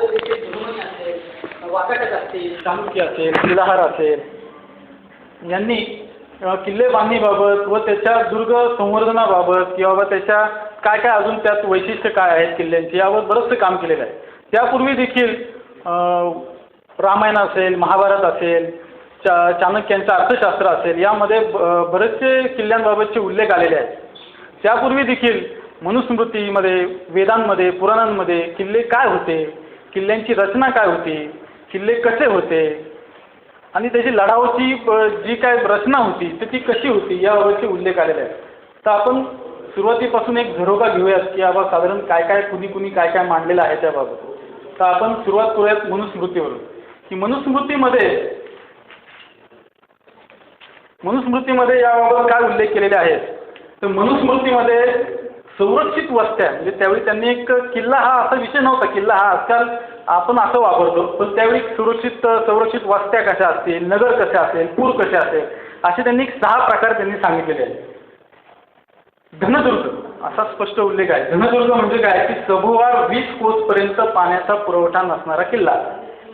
यामध्ये देखील जुर्मणी असेल, वाकाटक असतील, चालुक्य असेल, शिलाहार असेल, यांनी किल्ले बांधणीबाबत व त्याच्या दुर्ग संवर्धनाबाबत किंवा त्याच्या काय काय अजून त्यात वैशिष्ट्य काय आहेत किल्ल्यांची यावर बरंचसं काम केलेलं आहे. त्यापूर्वी देखील रामायण असेल, महाभारत असेल, चाणक्यांचं अर्थशास्त्र असेल, यामध्ये बरेचसे किल्ल्यांबाबतचे उल्लेख आलेले आहेत. त्यापूर्वी देखील मनुस्मृतीमध्ये, वेदांमध्ये, पुराणांमध्ये किल्ले काय होते, किल्ल्यांची रचना काय होती, किल्ले कसे होते आणि त्याची लढाऊची जी काय रचना होती तर ती कशी होती याबाबतचे उल्लेख आलेले आहेत. तर आपण सुरुवातीपासून एक झरोका घेऊयात की बाबा साधारण काय काय कुणी काय काय मांडलेलं आहे त्याबाबत. तर आपण सुरुवात करूयात मनुस्मृतीवरून की मनुस्मृतीमध्ये याबाबत काय उल्लेख केलेले आहेत. तर मनुस्मृतीमध्ये संरक्षित वस्त्या म्हणजे त्यावेळी त्यांनी एक किल्ला हा असा विषय नव्हता. किल्ला हा आजकाल आपण असं वापरतो, पण त्यावेळी संरक्षित वस्त्या कशा असतील, नगर कशा असेल, पूर कसे असेल, असे त्यांनी 6 प्रकार त्यांनी सांगितलेले आहेत. धनदुर्ग असा स्पष्ट उल्लेख आहे. धनदुर्ग म्हणजे काय की सभोवार 20 कोसपर्यंत पाण्याचा पुरवठा नसणारा किल्ला,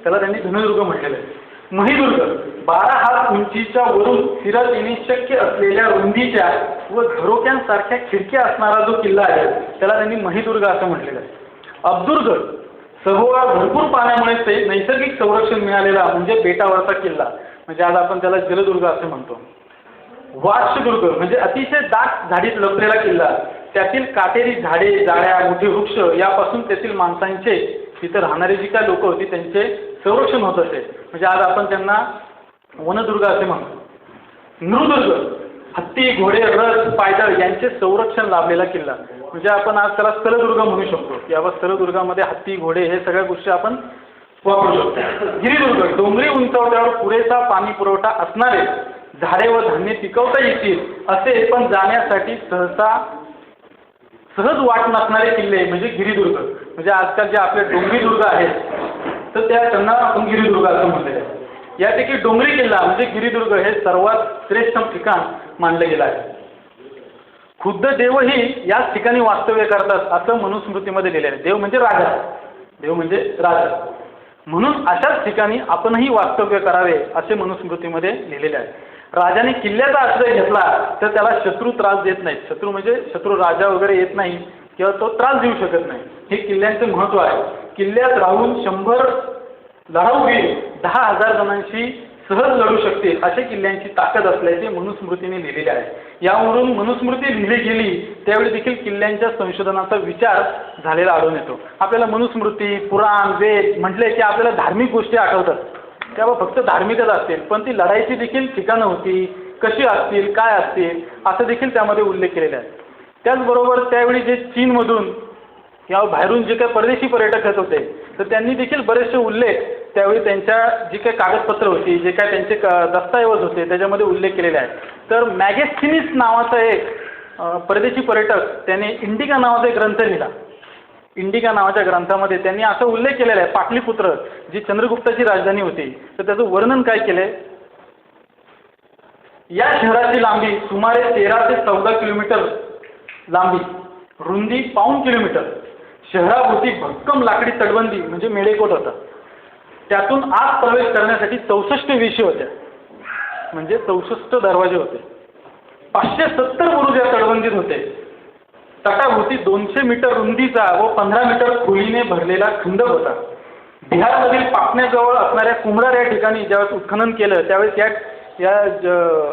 त्याला त्यांनी धनदुर्ग म्हटलेलं आहे. महिदुर्ग 12 हात उंचीच्या वरून फिरत येणे शक्य असलेल्या रुंदीच्या व झरोक्यांसारख्या खिडक्या असणारा जो किल्ला आहे त्याला त्यांनी महिदुर्ग असं म्हटलेलं आहे. अब्दुर्ग सभोवार भरपूर पाण्यामुळे नैसर्गिक संरक्षण मिळालेला म्हणजे बेटावरचा किल्ला, म्हणजे आज आपण त्याला जलदुर्ग असं म्हणतो. वार्षदुर्ग म्हणजे अतिशय दाट झाडीत लपलेला किल्ला, त्यातील काटेरी झाडे, जाळ्या, मोठे वृक्ष यापासून तेथील माणसांचे, तिथं राहणारी जी काय लोक होती त्यांचे संरक्षण होत असे, म्हणजे आज आपण त्यांना वनदुर्ग असे म्हणतो. नृदुर्ग हत्ती, घोडे, रथ, पायदळ यांचे संरक्षण लाभलेला किल्ला, म्हणजे आपण आज त्याला स्थलदुर्ग म्हणू शकतो की बाबा स्थलदुर्गामध्ये हत्ती, घोडे हे सगळ्या गोष्टी आपण वापरू शकतो. गिरिदुर्ग डोंगरी उंचावट्यावर पुरेसा पाणी पुरवठा असणारे, झाडे व धान्य पिकवता येतील असे पण जाण्यासाठी सहज वाट नसणारे किल्ले म्हणजे गिरिदुर्ग, म्हणजे आजकाल जे आपले डोंगरी दुर्ग आहेत तर त्यांना आपण गिरिदुर्ग असं म्हटलेलं आहे. यापैकी डोंगरी किल्ला म्हणजे गिरिदुर्ग हे सर्वात श्रेष्ठ ठिकाण मानलं गेलं आहे. खुद्द देवही याच ठिकाणी वास्तव्य करतात असं मनुस्मृतीमध्ये लिहिलेलं आहे. देव म्हणजे राजा, म्हणून अशाच ठिकाणी आपणही वास्तव्य करावे असे मनुस्मृतीमध्ये लिहिलेले आहे. राजाने किल्ल्याचा आश्रय घेतला तर त्याला शत्रू त्रास देत नाहीत. शत्रू म्हणजे शत्रू राजा वगैरे येत नाही किंवा तो त्रास देऊ शकत नाही, हे किल्ल्यांचं महत्त्व आहे. किल्ल्यात राहून 100 लढाऊवीर 10,000 जणांशी सहज लढू शकतील असे किल्ल्यांची ताकद असल्याचे मनुस्मृतीने लिहिलेले आहे. यावरून मनुस्मृती लिहिली गेली त्यावेळी देखील किल्ल्यांच्या संशोधनाचा विचार झालेला आढळून येतो. आपल्याला मनुस्मृती, पुराण, वेद म्हटले की आपल्याला धार्मिक गोष्टी आठवतात, तेव्हा फक्त धार्मिकच असतील, पण ती लढाईची देखील ठिकाणं होती, कशी असतील, काय असतील असं देखील त्यामध्ये उल्लेख केलेला आहे. त्याचबरोबर त्यावेळी जे चीनमधून किंवा बाहेरून जे काही परदेशी पर्यटक येत होते तर त्यांनी देखील बरेचसे उल्लेख त्यावेळी त्यांच्या जी काही कागदपत्र होती, जे काय त्यांचे दस्तऐवज होते त्याच्यामध्ये उल्लेख केलेले आहे. तर मॅगेस्थिनिस नावाचा एक परदेशी पर्यटक त्याने इंडिका नावाचा एक ग्रंथ लिहिला. इंडिका नावाच्या ग्रंथामध्ये त्यांनी असा उल्लेख केलेला आहे, पाटलीपुत्र जी चंद्रगुप्ताची राजधानी होती तर त्याचं वर्णन काय केलंय. या शहराची लांबी सुमारे 13 ते 14 किलोमीटर लांबी, रुंदी 1.5 किलोमीटर, शहराभोवती भक्कम लाकडी तटबंदी म्हणजे मेढेकोट होता. त्यातून आत प्रवेश करण्यासाठी 64 वेशी होत्या, म्हणजे 64 दरवाजे होते. 570 बुरुज या तटबंदीत होते. तटाभोवती 200 मीटर रुंदीचा व 15 मीटर खोलीने भरलेला खंडक होता. बिहारमधील पाटण्याजवळ असणाऱ्या कुंभरार या ठिकाणी ज्यावेळेस उत्खनन केलं त्यावेळेस या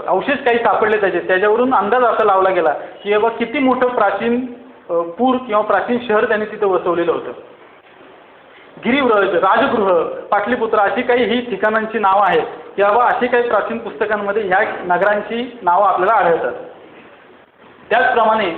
अवशेष काही सापडले त्याच्यावरून अंदाज असा लावला गेला की बाबा किती मोठं प्राचीन पूर किंवा प्राचीन शहर त्यांनी तिथं वसवलेलं होतं. गिरिव्रज, राजगृह, पाटलीपुत्र अशी काही ही ठिकाणांची नावं आहेत की बाबा अशी काही प्राचीन पुस्तकांमध्ये ह्या नगरांची नावं आपल्याला आढळतात. त्याचप्रमाणे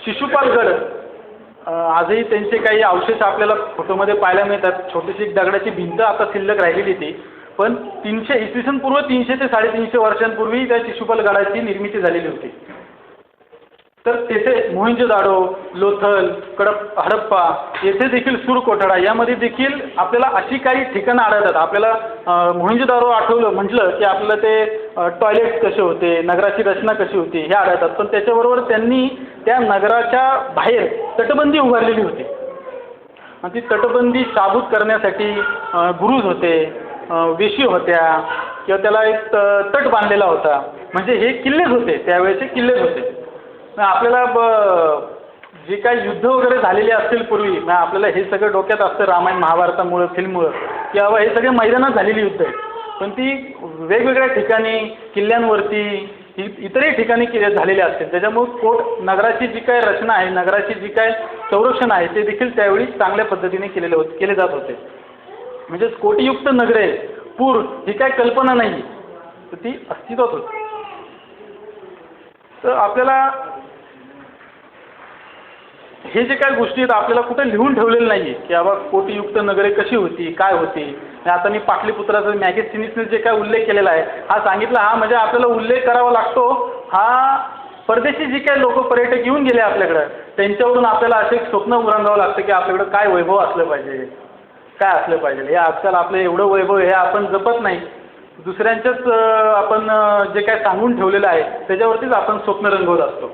शिशुपालगड आजही त्यांचे काही अवशेष आपल्याला फोटोमध्ये पाहायला मिळतात. छोटीशी एक दगडाची भिंत आता शिल्लक राहिलेली ती, पण 300 इसवी सन पूर्व 300 ते 350 वर्षांपूर्वी त्या शिशुपालगडाची निर्मिती झालेली होती. तर तेथे मोहेंजोदारो, लोथल, हडप्पा येथे देखील सूरकोटडा यामध्ये देखील आपल्याला अशी काही ठिकाणं आढळतात. आपल्याला मोहेंजोदारो आठवलं म्हटलं की आपल्याला ते टॉयलेट कसे होते, नगराची रचना कशी होती हे आढळतात. पण त्याच्याबरोबर त्यांनी त्या नगराच्या बाहेर तटबंदी उभारलेली होती. आणि ती तटबंदी शाबूत करण्यासाठी बुरुज होते, वेशी होत्या किंवा त्याला एक तट बांधलेला होता. म्हणजे हे किल्लेच होते, त्यावेळेचे किल्लेच होते. आपल्याला जे काही युद्ध वगैरे झालेले असतील पूर्वी, आपल्याला हे सगळं डोक्यात असतं रामायण महाभारतामुळं, फिल्ममुळं, की बाबा हे सगळे मैदानात झालेली युद्ध आहे. पण ती वेगवेगळ्या ठिकाणी, किल्ल्यांवरती, इतरही ठिकाणी झालेले असतील. त्याच्यामुळे कोट नगराची जी काय रचना आहे, नगराची जी काय संरक्षण आहे, ते देखील त्यावेळी चांगल्या पद्धतीने केले जात होते. म्हणजे कोटीयुक्त नगरे, पूर ही काय कल्पना नाही, तर ती अस्तित्वात होती. तर आपल्याला हे जे काही गोष्टी आहेत आपल्याला कुठे लिहून ठेवलेलं नाही आहे की बाबा कोटीयुक्त नगरे कशी होती, काय होती. आता मी पाटलीपुत्राचा मॅगझिन्सने जे काय उल्लेख केलेला आहे हा सांगितला, हा म्हणजे आपल्याला उल्लेख करावा लागतो. हा परदेशी जी काही लोक पर्यटक येऊन गेले आपल्याकडं, त्यांच्यावरून आपल्याला असे एक स्वप्न उरंगावं लागतं की आपल्याकडं काय वैभव असलं पाहिजे, काय असलं पाहिजे. हे आजकाल आपलं एवढं वैभव हे आपण जपत नाही, दुसऱ्यांच्याच आपण जे काय सांगून ठेवलेलं आहे त्याच्यावरतीच आपण स्वप्न रंगवत असतो.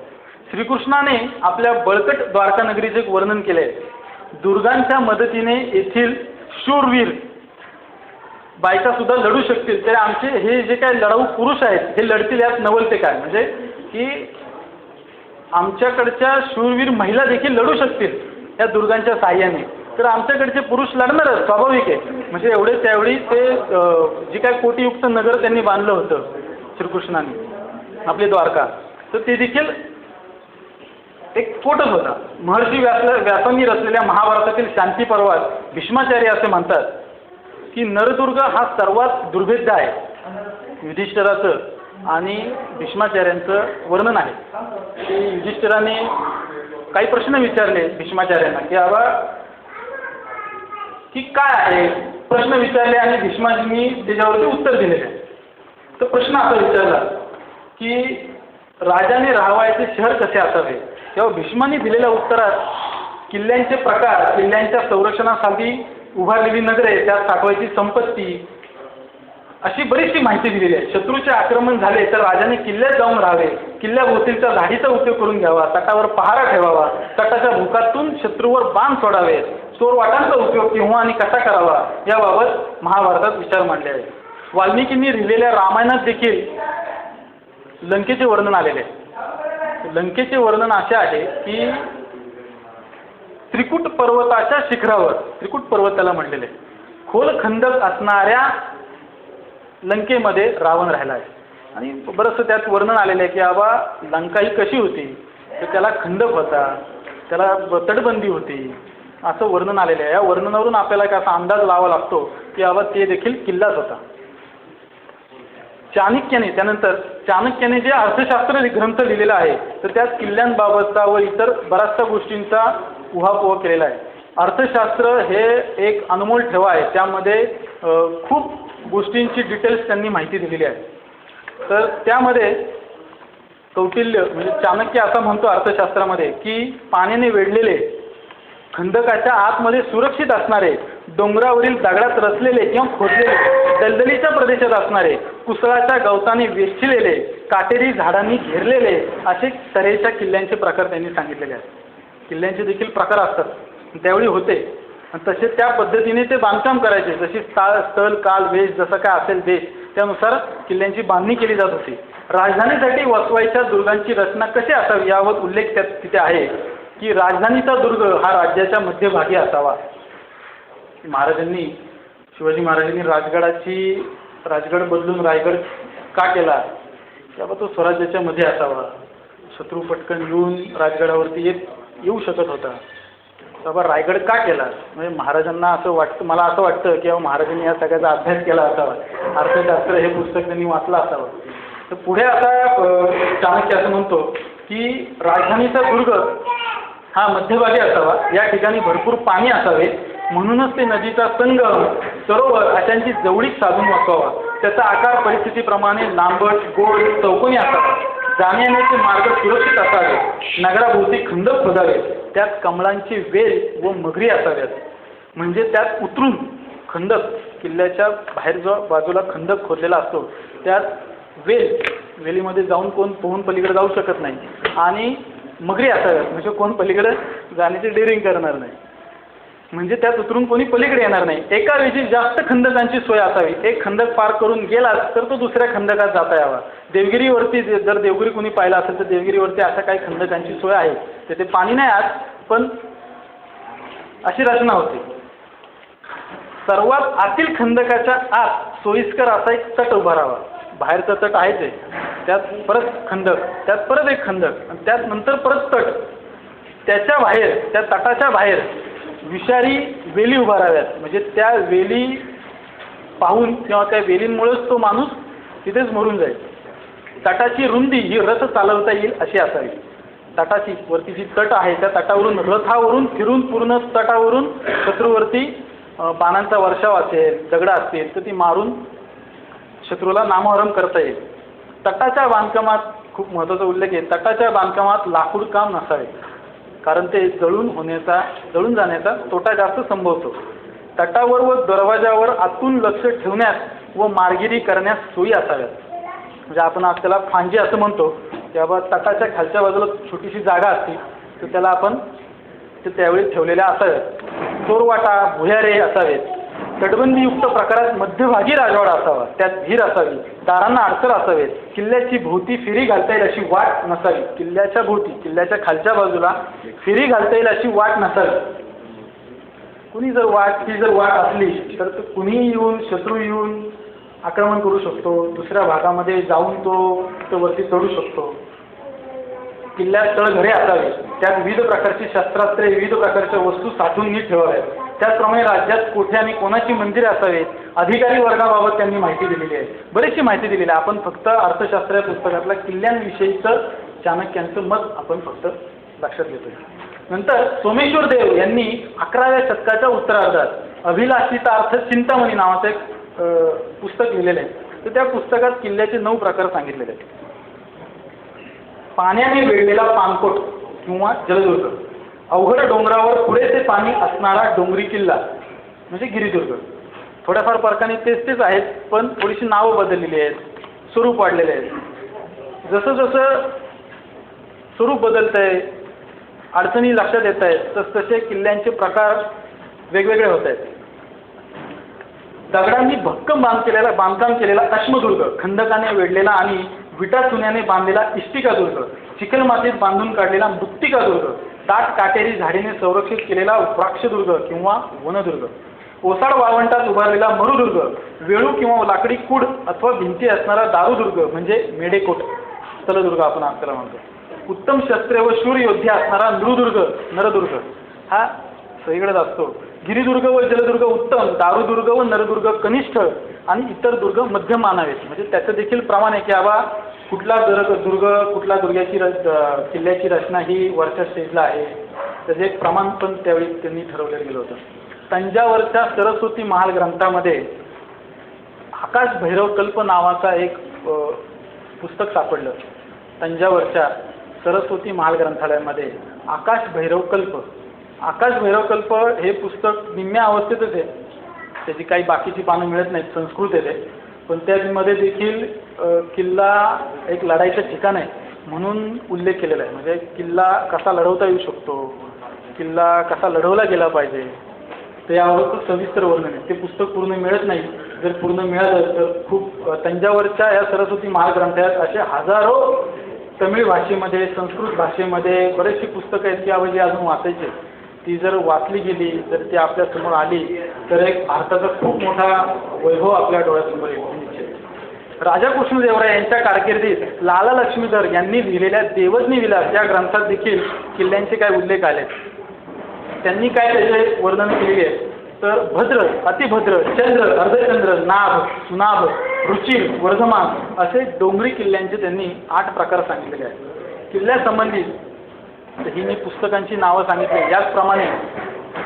श्रीकृष्णाने आपल्या बळकट द्वारका नगरीचे एक वर्णन केले आहे. दुर्गांच्या मदतीने येथील शूरवीर बायकासुद्धा लढू शकतील, तर आमचे हे जे काही लढाऊ पुरुष आहेत हे लढतील, यात नवल ते काय. म्हणजे की आमच्याकडच्या शूरवीर महिला देखील लढू शकतील या दुर्गांच्या साह्याने, तर आमच्याकडचे पुरुष लढणारच, स्वाभाविक आहे. म्हणजे एवढे त्यावेळी ते जे काय कोटीयुक्त नगर त्यांनी बांधलं होतं श्रीकृष्णाने आपली द्वारका, तर ते देखील एक स्फोटच होता. महर्षी व्यासांनी रचलेल्या महाभारतातील शांती पर्वात भीष्माचार्य असे म्हणतात की नरदुर्ग हा सर्वात दुर्भेद्य आहे. युधिष्ठिराचं आणि भीष्माचार्यांचं वर्णन आहे की युधिष्ठिराने काही प्रश्न विचारले भीष्माचार्यांना की बाबा की काय आहे, प्रश्न विचारले आणि भीष्माजींनी त्याच्यावरती उत्तर दिलेले आहे. तर प्रश्न असा विचारला की राजाने राहावयाचे शहर कसे असावे, तेव्हा भीष्मांनी दिलेल्या उत्तरात किल्ल्यांचे प्रकार, किल्ल्यांच्या संरक्षणासाठी उभारलेली नगरे, त्यात साठवायची संपत्ती, अशी बरीचशी माहिती दिलेली आहे. शत्रूचे आक्रमण झाले तर राजाने किल्ल्यात जाऊन राहावे, किल्ल्याभोवतीच्या झाडीचा उपयोग करून घ्यावा, तटावर पहारा ठेवावा, तटाच्या भुकातून शत्रूवर बाण सोडावे, चोरवाटांचा उपयोग केव्हा आणि कसा करावा याबाबत महाभारतात विचार मांडले आहेत. वाल्मिकींनी लिहिलेल्या रामायणात देखील लंकेचे वर्णन आलेले आहे. लंकेचे वर्णन असे आहे की त्रिकुट पर्वताच्या शिखरावर, त्रिकुट पर्वत त्याला म्हटलेले, खोल खंदक असणाऱ्या लंकेमध्ये रावण राहिला आहे. आणि बरंचसं त्यात वर्णन आलेलं आहे की बाबा लंका ही कशी होती, तर त्याला खंदक होता, त्याला तटबंदी होती, असं वर्णन आलेलं आहे. या वर्णनावरून आपल्याला एक असा अंदाज लावा लागतो की बाबा ते देखील किल्लाच होता. त्यानंतर चाणक्याने जे अर्थशास्त्र ग्रंथ लिहिलेला आहे तर त्यात किल्ल्यांबाबतचा व इतर बऱ्याचशा गोष्टींचा उहापोह केलेला आहे. अर्थशास्त्र हे एक अनमोल ठेवा आहे, त्यामध्ये खूप गोष्टींची डिटेल्स त्यांनी माहिती दिलेली आहे. तर त्यामध्ये कौटिल्य म्हणजे चाणक्य असा म्हणतो अर्थशास्त्रामध्ये की पाण्याने वेढलेले, खंदकाच्या आतमध्ये सुरक्षित असणारे, डोंगरावरील दगडात रचलेले किंवा खोदलेले, दलदलीच्या प्रदेशात असणारे, कुसळाच्या गवताने वेष्टिलेले, काटेरी झाडांनी घेरलेले, असे तऱ्हेच्या किल्ल्यांचे प्रकार त्यांनी सांगितलेले आहेत. किल्ल्यांचे देखील प्रकार असतात, त्यावेळी होते आणि तसे त्या पद्धतीने ते बांधकाम करायचे. जशी स्थल, काल, वेश जसं काय असेल देश, त्यानुसार किल्ल्यांची बांधणी केली जात होती. राजधानीसाठी वसवायच्या दुर्गांची रचना कशी असावी यावर उल्लेख त्यात तिथे आहे की राजधानीचा दुर्ग हा राज्याच्या मध्यभागी असावा. महाराजांनी, शिवाजी महाराजांनी राजगड बदलून रायगड का केला, त्यामुळे तो स्वराज्याच्या मध्ये असावा. शत्रू पटकन येऊन राजगडावरती येऊ शकत होता, बाबा रायगड का केला. म्हणजे महाराजांना असं वाटतं, मला असं वाटतं की महाराजांनी या सगळ्याचा अभ्यास केला असावा, अर्थशास्त्र हे पुस्तक त्यांनी वाचलं असावं. तर पुढे आता चाणक्य असं म्हणतो की राजधानीचा दुर्ग हा मध्यभागी असावा, या ठिकाणी भरपूर पाणी असावे, म्हणूनच ते नदीचा संगम, सरोवर अशांची जवळीक साधून वाचवावा. त्याचा आकार परिस्थितीप्रमाणे लांबट, गोल, चौकोनी असावा. जाण्यायेण्याचे मार्ग सुरक्षित असावे. नगराभोवती खंदक खोदावे, त्यात कमळांची वेल व मगरी असाव्यात. म्हणजे त्यात उतरून खंदक, किल्ल्याच्या बाहेर जो बाजूला खंदक खोदलेला असतो त्यात वेलीमध्ये जाऊन कोण पोहून पलीकडे जाऊ शकत नाही, आणि मगरी असाव्यात म्हणजे कोण पलीकडे जाण्याची डेअरिंग करणार नाही. म्हणजे त्यात उतरून कोणी पलीकडे येणार नाही. एका वेळी जास्त खंदकांची सोय असावी. एक खंदक पार करून गेलाच तर तो दुसऱ्या खंदकात जाता यावा. देवगिरीवरती जर देवगिरी कोणी पाहिला असेल तर देवगिरीवरती अशा काही खंदकांची सोय आहे. तेथे पाणी नाही आत, पण अशी रचना होती. सर्वात आतील खंदकाच्या आत सोयीस्कर असा एक तट उभा राहावा. बाहेरचा तट आहेच आहे, त्यात परत खंदक, त्यात परत एक खंदक आणि त्यात नंतर परत तट. त्याच्या बाहेर, त्या तटाच्या बाहेर विषारी वेली उभा राहाव्यात. म्हणजे त्या वेली पाहून किंवा त्या वेलींमुळेच तो माणूस तिथेच मरून जाईल. तटाची रुंदी ही रथ चालवता येईल अशी असावी. तटाची वरती जी तट आहे त्या तटावरून रथावरून फिरून पूर्ण तटावरून शत्रूवरती बाणांचा वर्षाव असेल, दगड असतील तर ती मारून शत्रूला नामहरण करता येईल. तटाच्या बांधकामात खूप महत्त्वाचा उल्लेख आहे. तटाच्या बांधकामात लाकूड काम नसावे, कारण ते जळून जाण्याचा तोटा जास्त संभवतो. तटावर व दरवाजावर आतून लक्ष ठेवण्यास व मार्गिरी करण्यास सोयी असाव्यात. म्हणजे आपण आज त्याला फांजी असं म्हणतो, की बाबा तटाच्या खालच्या बाजूला छोटीशी जागा असते तर त्याला आपण ते त्यावेळी ठेवलेल्या असाव्यात. चोरवाटा, भुयारे असावेत. तटबंदीयुक्त प्रकारात मध्यभागी राजवाडा असावा, त्यात विहीर असावी, दारांना अडसर असावेत. किल्ल्याची भोवती फेरी घालता येईल अशी वाट नसावी. किल्ल्याच्या भोवती, किल्ल्याच्या खालच्या बाजूला फेरी घालता येईल अशी वाट नसावी. कुणी जर वाट असली तर कुणीही येऊन, शत्रू येऊन आक्रमण करू शकतो. दुसऱ्या भागामध्ये जाऊन तो वरती चढू शकतो. किल्ल्यात तळघरे असावे, त्यात विविध प्रकारची शस्त्रास्त्रे, विविध प्रकारच्या वस्तू साठवून नीट ठेवाव्यात. त्याचप्रमाणे राज्यात कोठे आणि कोणाची मंदिरे असावीत. अधिकारी वर्गाबाबत त्यांनी माहिती दिलेली आहे, बरीचशी माहिती दिलेली आहे. आपण फक्त अर्थशास्त्र या पुस्तकातल्या किल्ल्यांविषयीचं चाणक्यांचं मत आपण फक्त लक्षात घेतोय. नंतर सोमेश्वर देव यांनी 11व्या शतकाच्या उत्तरार्धात अभिलाषिता अर्थ चिंतामणी नावाचं एक पुस्तक लिहिलेलं आहे. तर त्या पुस्तकात किल्ल्याचे 9 प्रकार सांगितलेले आहेत. पाण्याने वेढलेला पाणकोट किंवा जलदुर्ग, अवघड डोंगरावर पुरेसे पाणी असणारा डोंगरी किल्ला म्हणजे गिरिदुर्ग. थोड्याफार फरकाने तेच आहेत, पण थोडीशी नावं बदललेली आहेत, स्वरूप वाढलेले आहेत. जसं जसं स्वरूप बदलत आहे, अडचणी लक्षात येत आहेत, तसतसे किल्ल्यांचे प्रकार वेगवेगळे होत आहेत. दगडांनी भक्कम बांधकाम केलेला अश्मदुर्ग, खंदकाने वेढलेला आणि विटा चुन्याने बांधलेला इष्टिकादुर्ग, चिखलमातीत बांधून काढलेला मृत्तिकादुर्ग, दाट काटेरी झाडीने संरक्षित केलेला वृक्षदुर्ग किंवा वनदुर्ग, ओसाड वाळवंटात उभारलेला मरुदुर्ग, वेळू किंवा लाकडी कूड अथवा भिंती असणारा दारुदुर्ग म्हणजे मेढेकोट, स्थलदुर्ग आपण आपल्याला म्हणतो, उत्तम शस्त्रे व शूर योद्धे असणारा नरदुर्ग हा सगळीकडेच असतो. गिरिदुर्ग व जलदुर्ग उत्तम, दारुदुर्ग व नरदुर्ग कनिष्ठ आणि इतर दुर्ग मध्यम मानावेत. म्हणजे त्याचं देखील प्रमाण आहे की बाबा कुठला कुठल्या दुर्गाची किल्ल्याची रचना ही वरच्या स्टेजला आहे, त्याचं एक प्रमाण पण त्यावेळी त्यांनी ठरवलेलं गेलं होतं. तंजावरच्या सरस्वती महाल ग्रंथामध्ये आकाश भैरव कल्प नावाचा एक पुस्तक सापडलं. तंजावरच्या सरस्वती महाल ग्रंथालयामध्ये आकाश भैरव कल्प हे पुस्तक निम्म्या अवस्थेतच आहे. त्याची काही बाकीची पानं मिळत नाहीत, संस्कृत आहे ते, पण त्यामध्ये देखील किल्ला एक लढाईचं ठिकाण आहे म्हणून उल्लेख केलेला आहे. म्हणजे किल्ला कसा लढवता येऊ शकतो, किल्ला कसा लढवला गेला पाहिजे, तर यावर सविस्तर वर्णन आहे. ते पुस्तक पूर्ण मिळत नाही. जर पूर्ण मिळालं तर खूप तंजावरच्या या सरस्वती महाल ग्रंथालयात असे हजारो तमिळ भाषेमध्ये, संस्कृत भाषेमध्ये बरेचशी पुस्तकं आहेत की जी अजून वाचायची. ती जर वाचली गेली, जर ती आपल्यासमोर आली तर एक भारताचा खूप मोठा वैभव आपल्या डोळ्यासमोर येईल. राजा कृष्णदेवराय यांच्या कारकिर्दीत लाला लक्ष्मीधर यांनी लिहिलेल्या देवज्ञ विलास या ग्रंथात देखील किल्ल्यांचे काय उल्लेख आले. त्यांनी काय त्याचे वर्णन केलेले आहे तर भद्र, अतिभद्र, चंद्र, अर्धचंद्र, नाभ, सुनाभ, रुचिर, वर्धमान असे डोंगरी किल्ल्यांचे त्यांनी 8 प्रकार सांगितलेले आहेत. किल्ल्यासंबंधित ही मी पुस्तकांची नावं सांगितली. याचप्रमाणे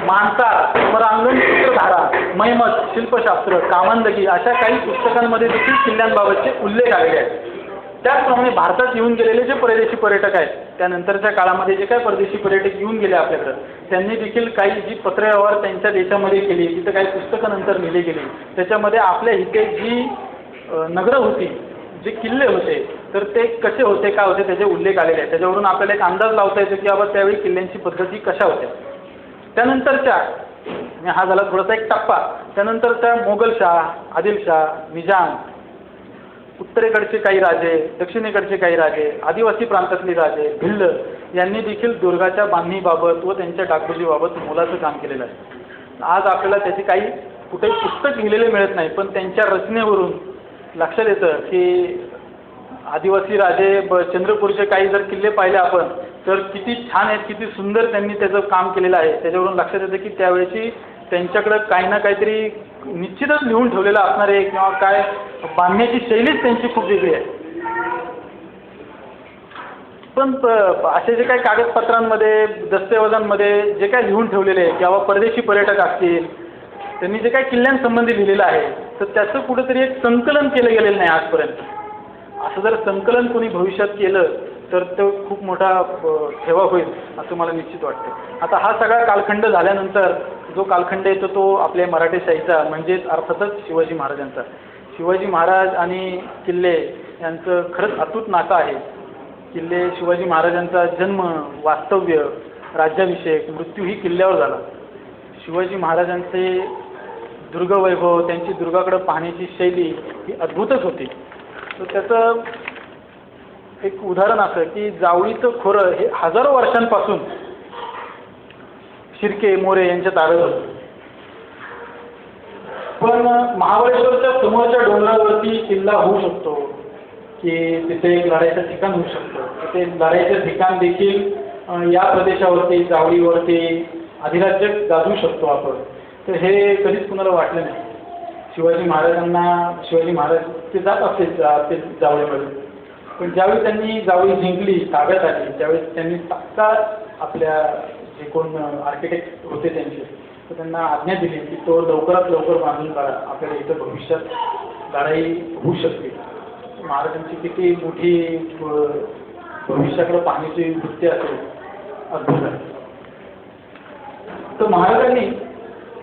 मानसार, समरांगण, सूत्रधारा, मैमत, शिल्पशास्त्र, कामंदगी अशा काही पुस्तकांमध्ये देखील किल्ल्यांबाबतचे उल्लेख आलेले आहेत. त्याचप्रमाणे भारतात येऊन गेलेले जे परदेशी पर्यटक आहेत, त्यानंतरच्या काळामध्ये जे काही परदेशी पर्यटक येऊन गेले आपल्याकडं, त्यांनी देखील काही जी पत्रव्यवहार त्यांच्या देशामध्ये केली, तिथं काही पुस्तकं नंतर लिहिली गेली. त्याच्यामध्ये आपल्या इथे जी नगरं होती, जे किल्ले होते, तर ते कसे होते, काय होते त्याचे उल्लेख आलेले आहेत. त्याच्यावरून आपल्याला एक अंदाज लावता येतो की बाबा त्यावेळी किल्ल्यांची पद्धती कशा होत्या. त्यानंतरच्या आणि हा झाला थोडासा एक टप्पा. त्यानंतरचा मोगलशाह, आदिलशाह, निजाम, उत्तरेकडचे काही राजे, दक्षिणेकडचे काही राजे, आदिवासी प्रांतातले राजे, भिल्ल यांनी देखील दुर्गाच्या बांधणीबाबत व त्यांच्या डागडुजीबाबत मोलाचं काम केलेलं आहे. आज आपल्याला त्याची काही कुठे पुस्तक लिहिलेले मिळत नाही, पण त्यांच्या रचनेवरून लक्षात येतं की आदिवासी राजे चंद्रपूरचे काही जर किल्ले पाहिले आपण तर किती छान आहेत, किती सुंदर त्यांनी त्याचं काम केलेलं आहे. त्याच्यावरून लक्षात येतं की त्यावेळेची त्यांच्याकडं काही ना काहीतरी निश्चितच लिहून ठेवलेलं असणार आहे किंवा काय बांधण्याची शैलीच त्यांची खूप वेगळी आहे. पण असे जे काही कागदपत्रांमध्ये, दस्तऐवजांमध्ये जे काही लिहून ठेवलेले आहे किंवा परदेशी पर्यटक असतील त्यांनी जे काही किल्ल्यांसंबंधी लिहिलेलं आहे तर त्याचं कुठंतरी एक संकलन केलं गेलेलं नाही आजपर्यंत. असं जर संकलन कोणी भविष्यात केलं तर तो खूप मोठा ठेवा होईल असं मला निश्चित वाटतं. आता हा सगळा कालखंड झाल्यानंतर जो कालखंड येतो तो आपल्या मराठेशाहीचा, म्हणजेच अर्थातच शिवाजी महाराजांचा. शिवाजी महाराज आणि किल्ले यांचं खरंच अतूट नातं आहे. किल्ले शिवाजी महाराजांचा जन्म, वास्तव्य, राज्याभिषेक, मृत्यू ही किल्ल्यावर झाला. शिवाजी महाराजांचे दुर्गवैभव, त्यांची दुर्गाकडे पाहण्याची शैली ही अद्भुतच होती. तर त्याचं एक उदाहरण असं की जावळीचं खोरं हे हजारो वर्षांपासून शिर्के, मोरे यांच्या ताब्यात होतं. पण महाबळेश्वरच्या समोरच्या डोंगरावरती किल्ला होऊ शकतो की तिथे एक लढाईचं ठिकाण होऊ शकतं. तिथे लढाईचं ठिकाण देखील या प्रदेशावरती, जावळीवरती अधिराज्य गाजवू शकतो आपण. तर हे कधीच कुणाला वाटलं नाही. शिवाजी महाराज ते जात असतील ते जावळीमध्ये, पण ज्यावेळी त्यांनी जावळी जिंकली, ताब्यात आली, त्यावेळेस त्यांनी तात्काळ आपल्या जे कोण आर्किटेक्ट होते त्यांचे तर त्यांना आज्ञा दिली की तो लवकरात लवकर बांधून काढा, आपल्याला इथं भविष्यात लढाई होऊ शकते. महाराजांची किती मोठी भविष्याकडे पाहण्याची वृत्ती असेल, अद्भुत आहे. तर महाराजांनी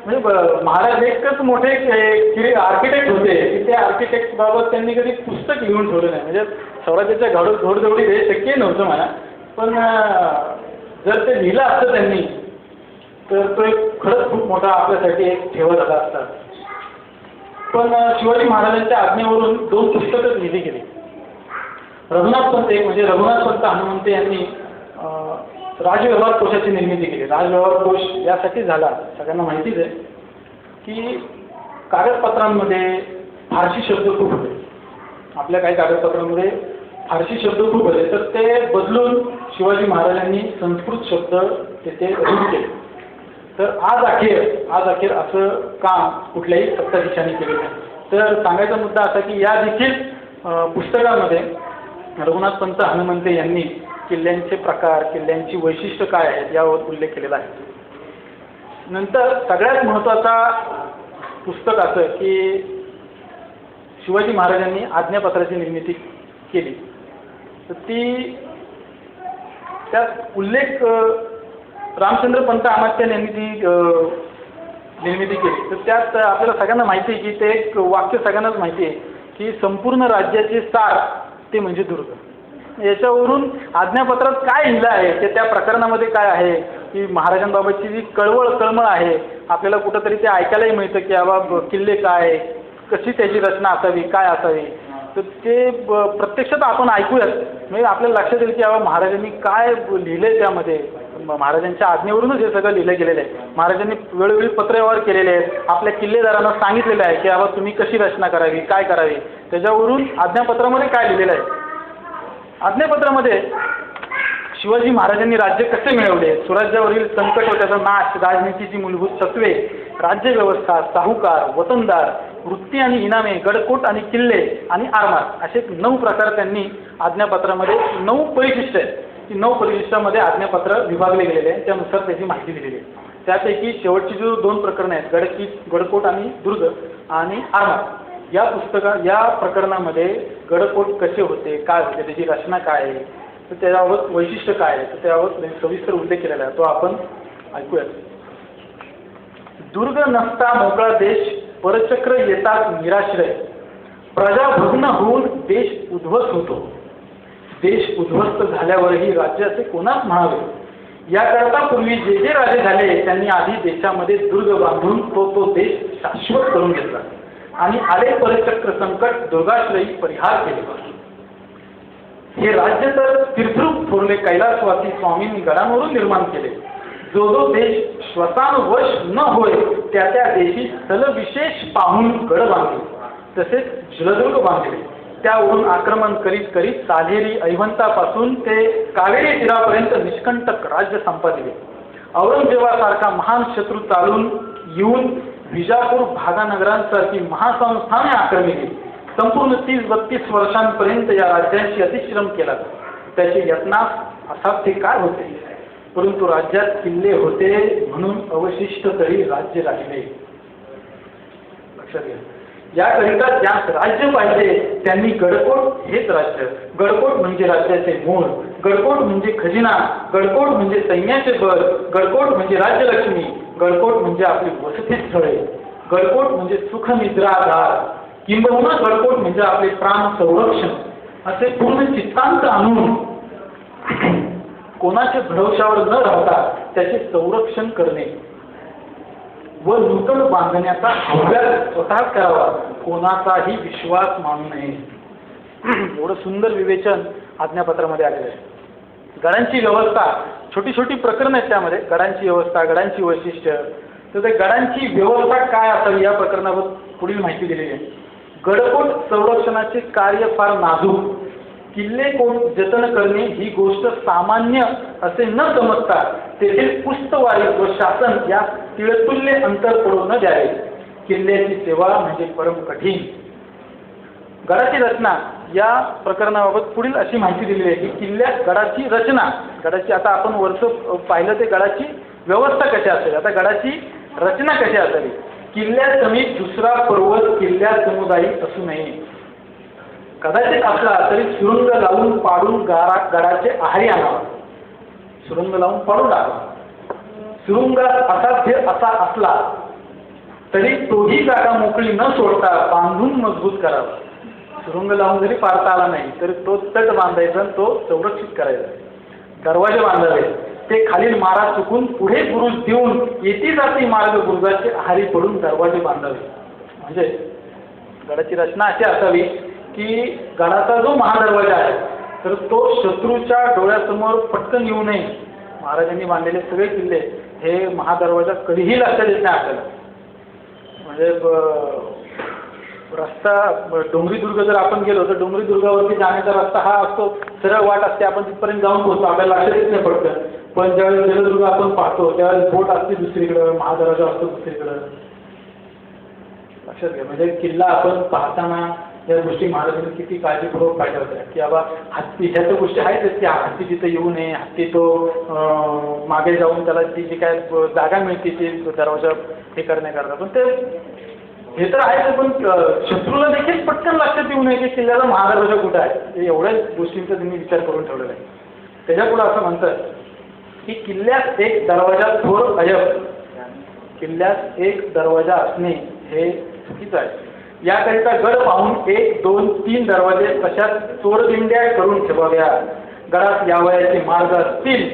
म्हणजे महाराज एकच मोठे आर्किटेक्ट होते की त्या आर्किटेक्टबाबत त्यांनी कधी पुस्तक लिहून ठेवलं नाही. म्हणजे स्वराज्याच्या घोडदौडी हे शक्य नव्हतं मला, पण जर ते लिहिलं असतं त्यांनी तर तो एक खरंच खूप मोठा आपल्यासाठी एक ठेवा झाला असता. पण शिवाजी महाराजांच्या आज्ञेवरून 2 पुस्तकं लिहिली गेली. रघुनाथ पंत एक म्हणजे रघुनाथ पंत हनुमंते यांनी राजव्यवहार कोशाची निर्मिती केली. राजव्यवहार कोश यासाठी झाला, सगळ्यांना माहितीच आहे की कागदपत्रांमध्ये फारसी शब्द खूप होते. आपल्या काही कागदपत्रांमध्ये फारसी शब्द खूप होते, तर ते बदलून शिवाजी महाराजांनी संस्कृत शब्द तिथे रूढ केले. तर आज अखेर असं काम कुठल्याही सत्ताधीशांनी केलेलं नाही. तर सांगायचा मुद्दा असा की या देखील पुस्तकामध्ये रघुनाथ पंत हनुमंते यांनी किल्ल्यांचे प्रकार, किल्ल्यांची वैशिष्ट्य काय आहेत यावर उल्लेख केलेला आहे. नंतर सगळ्यात महत्त्वाचा पुस्तक असं की शिवाजी महाराजांनी आज्ञापत्राची निर्मिती केली. तर त्यात उल्लेख रामचंद्र पंत अमात्यान यांनी ती निर्मिती केली. तर त्यात आपल्याला सगळ्यांना माहिती आहे की ते एक वाक्य सगळ्यांनाच माहिती आहे की संपूर्ण राज्याचे सार ते म्हणजे दुर्ग. याच्यावरून आज्ञापत्रात काय लिहिलं आहे ते त्या प्रकरणामध्ये काय आहे की महाराजांबाबतची जी कळमळ आहे आपल्याला कुठंतरी ते ऐकायलाही मिळतं की बाबा किल्ले काय, कशी त्याची रचना असावी, काय असावी. तर ते प्रत्यक्षात आपण ऐकूयात म्हणजे आपल्याला लक्षात येईल की बाबा महाराजांनी काय लिहिलंय. त्यामध्ये महाराजांच्या आज्ञेवरूनच हे सगळं लिहिलं गेलेलं आहे. महाराजांनी वेळोवेळी पत्रव्यवहार केलेले आहेत, आपल्या किल्लेदारांना सांगितलेलं आहे की बाबा तुम्ही कशी रचना करावी, काय करावी. त्याच्यावरून आज्ञापत्रामध्ये काय लिहिलेलं आहे. आज्ञापत्रामध्ये शिवाजी महाराजांनी राज्य कसे मिळवले, स्वराज्यावरील संकट व त्याचा नाश, राजनीतीची मूलभूत तत्वे, राज्यव्यवस्था, साहुकार, वतनदार, वृत्ती आणि इनामे, गडकोट आणि किल्ले आणि आरमार असे 9 प्रकार त्यांनी आज्ञापत्रामध्ये 9 परिशिष्ट आहेत. की 9 परिशिष्टामध्ये आज्ञापत्र विभागले गेलेले आहे, त्यानुसार त्याची माहिती दिलेली आहे. त्यापैकी शेवटची जो 2 प्रकरणं आहेत गडकोट आणि दुर्ग आणि आरमार या प्रकरणामध्ये गडकोट कसे होते, काय होते, त्याची रचना काय आहे, तर त्याच्यावर वैशिष्ट्य काय आहे, तर त्यावर सविस्तर उल्लेख केलेला आहे, तो आपण ऐकूयात. दुर्ग नसता मोकळा देश, परचक्र येतात निराश्रय, प्रजा भग्न होऊन देश उद्ध्वस्त होतो. देश उद्ध्वस्त झाल्यावरही राज्य असे कोणाच म्हणावे, याकरता पूर्वी जे जे राजे झाले त्यांनी आधी देशामध्ये दुर्ग बांधून तो देश शाश्वत करून घेतला आणि आले परिचक्र संकट दुर्गाश्रयी परिहार केले. हे राज्य तर तीर्थरूप थोरले कैलासवासी स्वामींनी गडांवरून निर्माण केले. जो जो देश श्वसानवश न होय त्या त्या देशी स्थल विशेष पाहून गड बांधले, तसेच जलदुर्ग बांधले. त्यावरून आक्रमण करीत करीत सालेरी ऐवंतापासून ते कावेरी तीरापर्यंत निष्कंटक राज्य संपादिले. औरंगजेबासारखा महान शत्रू चालून येऊन विजापूर भागानगरांसारखी महासंस्थाने आक्रमिली. संपूर्ण 30-32 वर्षांपर्यंत या राज्यांशी अतिश्रम केला. त्याचे यत्नास असाध्य काय होते, परंतु राज्यात किल्ले होते म्हणून अवशिष्ट तरी राज्य राहिले. लक्षात घ्या. याकरिता ज्यास राज्य पाहिजे त्यांनी गडकोट हेच राज्य. गडकोट म्हणजे राज्याचे मूळ, गडकोट म्हणजे खजिना, गडकोट म्हणजे सैन्याचे बळ, गडकोट म्हणजे राज्यलक्ष्मी, गडकोट म्हणजे आपली वसतिस्थळे, गडकोट म्हणजे सुखनिद्राधार, किंबहुना गडकोट म्हणजे आपले प्राण संरक्षण. असे पूर्ण चित्तांत आणून कोणाच्या भरवशावर न राहता त्याचे संरक्षण करणे व नूतन बांधण्याचा अभ्यास स्वतः करावा, कोणाचाही विश्वास मानू नये. एवढं सुंदर विवेचन आज्ञापत्रामध्ये आलेलं आहे. गडांची व्यवस्था, छोटी छोटी प्रकरणं आहेत त्यामध्ये. गडांची व्यवस्था, गडांची वैशिष्ट्य. तर ते गडांची व्यवस्था काय असावी या प्रकरणावर पुढील माहिती दिलेली आहे. गडकोट संरक्षणाचे कार्य फार नाजूक. किल्ले कोट जतन करणे ही गोष्ट सामान्य असे न समजता तेथील पुस्तवारी व शासन या तिळतुल्य अंतर पडू न द्यावे. किल्ल्याची सेवा म्हणजे परम कठीण. गडाची रचना या प्रकरणाबाबत पुढील अशी माहिती दिलेली आहे की किल्ल्यात गडाची रचना, गडाची आता आपण वरचं पाहिलं ते गडाची व्यवस्था कशी असेल, आता गडाची रचना कशी असावी. किल्ल्यात समीप दुसरा पर्वत किल्ल्यात समुदायी असू नये. कदाचित असला तरी सुरुंग लावून पाडून गडाचे आहारी आणावा. सुरुंग लावून पाडून टाकावा. सुरुंग असाध्य असा असला तरी तोही जागा मोकळी न सोडता बांधून मजबूत करावा. सुरुंग लावून जरी पाडता आला नाही तरी तो तट बांधायचा आणि तो संरक्षित करायचा. दरवाजे बांधावे. ते खालील मारा चुकून पुढे बुरुज देऊन येती जाती मार्ग बुरुजाचे आहारी पडून दरवाजे बांधावे. म्हणजे गडाची रचना अशी असावी की गडाचा जो महादरवाजा आहे तर तो शत्रूच्या डोळ्यासमोर पटकन येऊ नये. महाराजांनी बांधलेले सगळे किल्ले हे महादरवाजा कधीही लक्षात येत नाही आपल्याला. म्हणजे रस्ता डोंगरी दुर्ग जर आपण गेलो तर डोंगरी दुर्गावरती जाण्याचा रस्ता हा असतो, सरळ वाट असते, आपण तिथपर्यंत जाऊन पोहोचतो, आपल्याला लक्षात येत नाही पडतं. पण ज्यावेळेस जलदुर्ग आपण पाहतो त्यावेळेस बोट असते दुसरीकडं, महादरवाजा असतो दुसरीकडं. लक्षात घ्या. म्हणजे किल्ला आपण पाहताना या गोष्टी महाराजांनी किती काळजीपूर्वक पाहिल्या होत्या की बाबा हत्ती, ह्या तर गोष्टी आहेतच की हत्ती तिथं येऊ नये, हत्ती तो मागे जाऊन त्याला ती जी काय जागा मिळते ती दरवाजा हे करण्याकरता. पण ते हे तर आहे, पण शत्रूला देखील पटकन लक्षात येऊ नये की किल्ल्याला महादरवाजा कुठं आहे. एवढ्याच गोष्टींचा त्यांनी विचार करून ठेवलेला आहे. त्याच्यापुढे असं म्हणतात की किल्ल्यात एक दरवाजा थोर अयब, किल्ल्यात एक दरवाजा असणे हे चुकीचं आहे. याकरिता गड पाहून 1, 2, 3 दरवाजे तशा चोरदिंड्या करून ठेवाव्या. गडात यावयाचे मार्ग असतील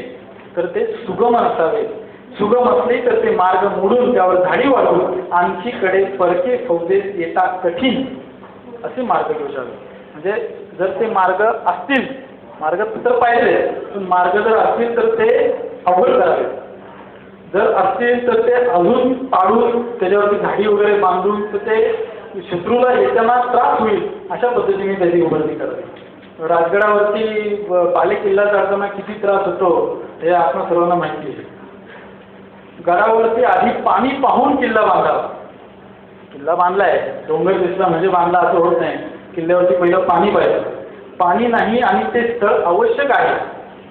तर ते सुगम असावे. सुगम असले तर ते मार्ग मोडून त्यावर झाडी वाढवून आणखी कडे परके फौजेस येता कठीण असे मार्ग योजावे. म्हणजे जर ते मार्ग असतील, मार्ग तर पाहिजे, पण मार्ग जर असतील तर ते अवघड करावे. जर असतील तर ते अजून पाडून त्याच्यावरती झाडी वगैरे बांधून तर ते शत्रूला येताना त्रास होईल अशा पद्धतीने त्याची उभारणी करावी. राजगडावरती बाले किल्ला चढताना किती त्रास होतो हे आपण सर्वांना माहिती आहे. गडावरती आधी पाणी पाहून किल्ला बांधावा. किल्ला बांधलाय, डोंगर दिसला म्हणजे बांधला असं होत नाही. किल्ल्यावरती पहिलं पाणी पाहिजे. पाणी नाही आणि ते स्थळ आवश्यक आहे.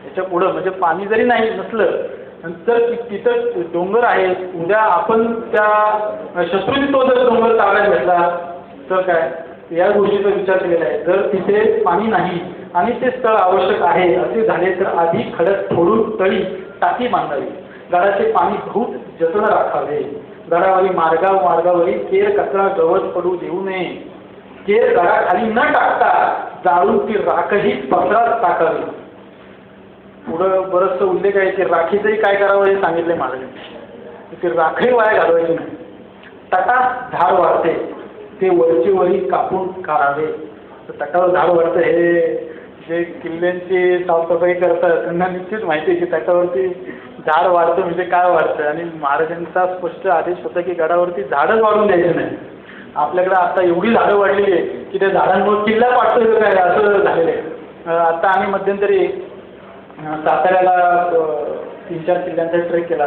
त्याच्या पुढं म्हणजे पाणी जरी नाही नसलं तर तिथं डोंगर आहे, उद्या आपण त्या शत्रूने तो जर डोंगर ताब्यात घेतला तर काय, या गोष्टीचा विचार केलेला आहे. जर तिथे पाणी नाही आणि ते स्थळ आवश्यक आहे असे झाले तर आधी खडक फोडून तळी टाकी बांधावी. गडाचे पाणी बहुत जतन राखावे. गडावरील मार्गावरील केर कचरा गवत पडू देऊ नये. केर गडाखाली न टाकता जाळून ती राखही पसरात टाकावी. पुढं बरंचसं उल्लेख आहे की राखीचंही काय करावं हे सांगितले महाराजांनी. की राखही वाया घालवायची नाही. तटात झाड वाढते ते वरची वरी कापून काढावे. तर तटावर झाड वाढतं हे जे किल्ल्यांची साफसफाई करतात त्यांना निश्चित माहिती आहे की तटावरती झाड वाढतं म्हणजे काय वाढतं. आणि महाराजांचा स्पष्ट आदेश होता की गडावरती झाडच वाढून द्यायचं नाही. आपल्याकडे आता एवढी झाडं वाढलेली आहे की त्या झाडांमुळे किल्ला पाडतोय काय असं झालेलं आहे. आता आम्ही मध्यंतरी साताऱ्याला 3-4 किल्ल्यांचा ट्रेक केला.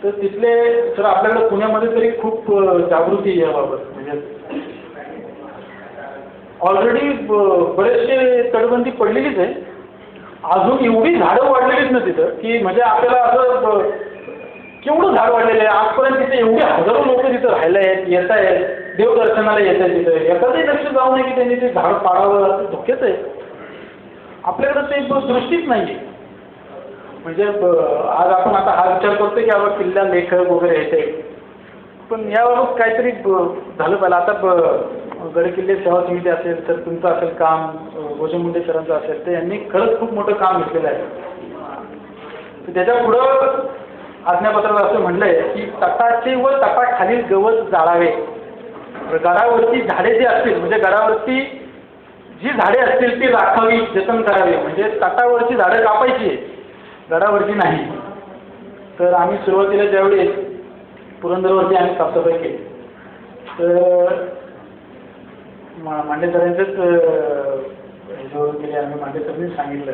तर तिथले सर आपल्याकडे पुण्यामध्ये तरी खूप जागृती याबाबत. म्हणजे ऑलरेडी बरेचसे तटबंदी पडलेलीच आहे. अजून एवढी झाडं वाढलेलीच ना तिथं की म्हणजे आपल्याला असं केवढं झाड वाढलेलं आहे. आजपर्यंत तिथे एवढे हजारो लोक तिथं राहिले आहेत, येत आहेत, देवदर्शनाला येत आहेत. तिथं एखादंही लक्ष जाऊ नये की त्यांनी ते झाड पाडावं धोक्याच आहे. आपल्याकडं ते दृष्टीच नाही आहे. म्हणजे आज आपण आता हा विचार करतो की बाबा किल्ला लेखक वगैरे येते, पण याबाबत काहीतरी झालं पाहिजे. आता गडकिल्ले सेवा समिती असेल तर तुमचं असेल काम, भोजन मुंडे सरांचं असेल, तर यांनी खरंच खूप मोठं काम घेतलेलं आहे. तर त्याच्या पुढं आज्ञापत्रात असं म्हटलं आहे की तटाचे व तटाखालील गवत जाळावे. गडावरती झाडे जी असतील म्हणजे गडावरती जी झाडे असतील ती राखावी, जतन करावी. म्हणजे तटावरची झाडं कापायची, गडावरची नाही. तर आम्ही सुरुवातीला ज्यावेळी पुरंदरवरती आम्ही साफसफाई केली तर मांडेसरांचंच ह्याच्यावरून केली. आम्ही मांडेसरांनीच सांगितलं.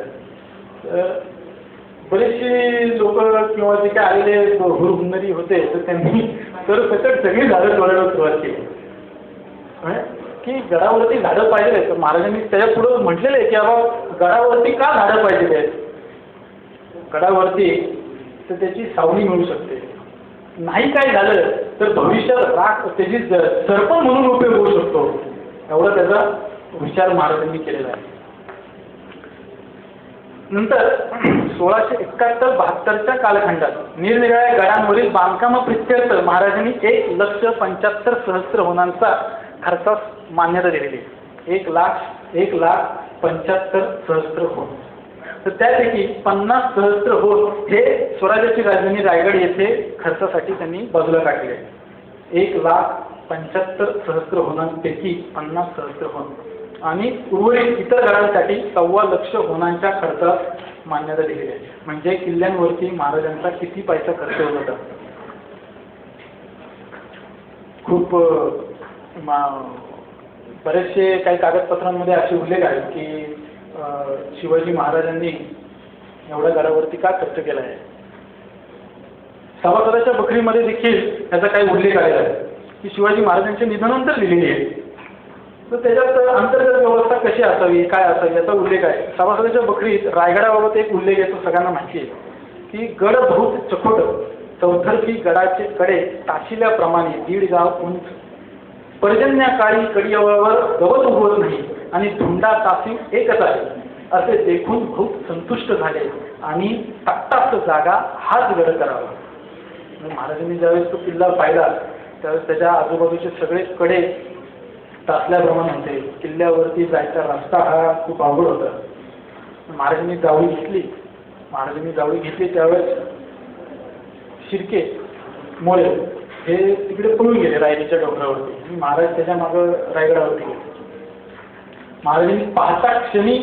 तर बरेचसे लोक किंवा जे काय आलेले हुरहुन्नरी होते तर त्यांनी तर सकट सगळी झाडं तोडायला सुरुवात केली की गडावरती झाडं पाहिजे. तर महाराजांनी त्याच्या पुढं म्हटलेलं आहे की बाबा गडावरती का झाडं पाहिजे आहेत. गडावरती तर त्याची सावली मिळू शकते. नाही काय झालं तर भविष्यात राख त्याची सरपण म्हणून उपयोग होऊ शकतो. एवढा त्याचा विचार महाराजांनी केलेला आहे. नंतर 1671-72च्या कालखंडात निरनिराळ्या गडांवरील बांधकामाप्रित्यर्थ महाराजांनी 1,75,000 होनांचा खर्चास मान्यता दिलेली आहे. 1,75,000 होन. तर त्यापैकी 50,000 होन हे स्वराज्याची राजधानी रायगड येथे खर्चासाठी त्यांनी बाजूला काढले आहे. 1,75,000 होनांपैकी 50,000 होन आणि उर्वरित इतर गडांसाठी 1,25,000 होनांच्या खर्चास मान्यता दिलेली आहे. म्हणजे किल्ल्यांवरती महाराजांचा किती पैसा खर्च होत होता. खूप बरेचसे काही कागदपत्रांमध्ये असे उल्लेख आहेत की शिवाजी महाराजांनी एवढ्या गडावरती का खर्च केला आहे. सभासदाच्या बकरीमध्ये देखील त्याचा काही उल्लेख आलेला आहे की शिवाजी महाराजांच्या निधनानंतर लिहिलेली आहे. तर त्याच्यात अंतर्गत व्यवस्था कशी असावी, काय असावी याचा उल्लेख आहे. सभासदाच्या बकरीत रायगडाबाबत एक उल्लेख आहे, तो सगळ्यांना माहिती आहे की गड बहुत चकोट चौथरफी गडाचे कडे ताशिल्याप्रमाणे 1.5 गाव उंच. पर्जन्याकाळी कडियावर गवत उगवत नाही आणि धुंडा तासी एकच आहे असे देखून खूप संतुष्ट झाले आणि तट्टाच जागा हाच गड करावा. महाराजांनी ज्यावेळेस तो किल्ला पाहिला त्यावेळेस त्याच्या आजूबाजूचे सगळे कडे तासल्याप्रमाणे होते. किल्ल्यावरती जायचा रस्ता हा खूप अवघड होता. महाराजांनी जावळी घेतली त्यावेळेस शिर्के मोळे हे तिकडे पळून गेले रायगडच्या डोंगरावरती. महाराज त्याच्या मागं रायगडावरती गेले. महाराजांनी पाहता क्षणी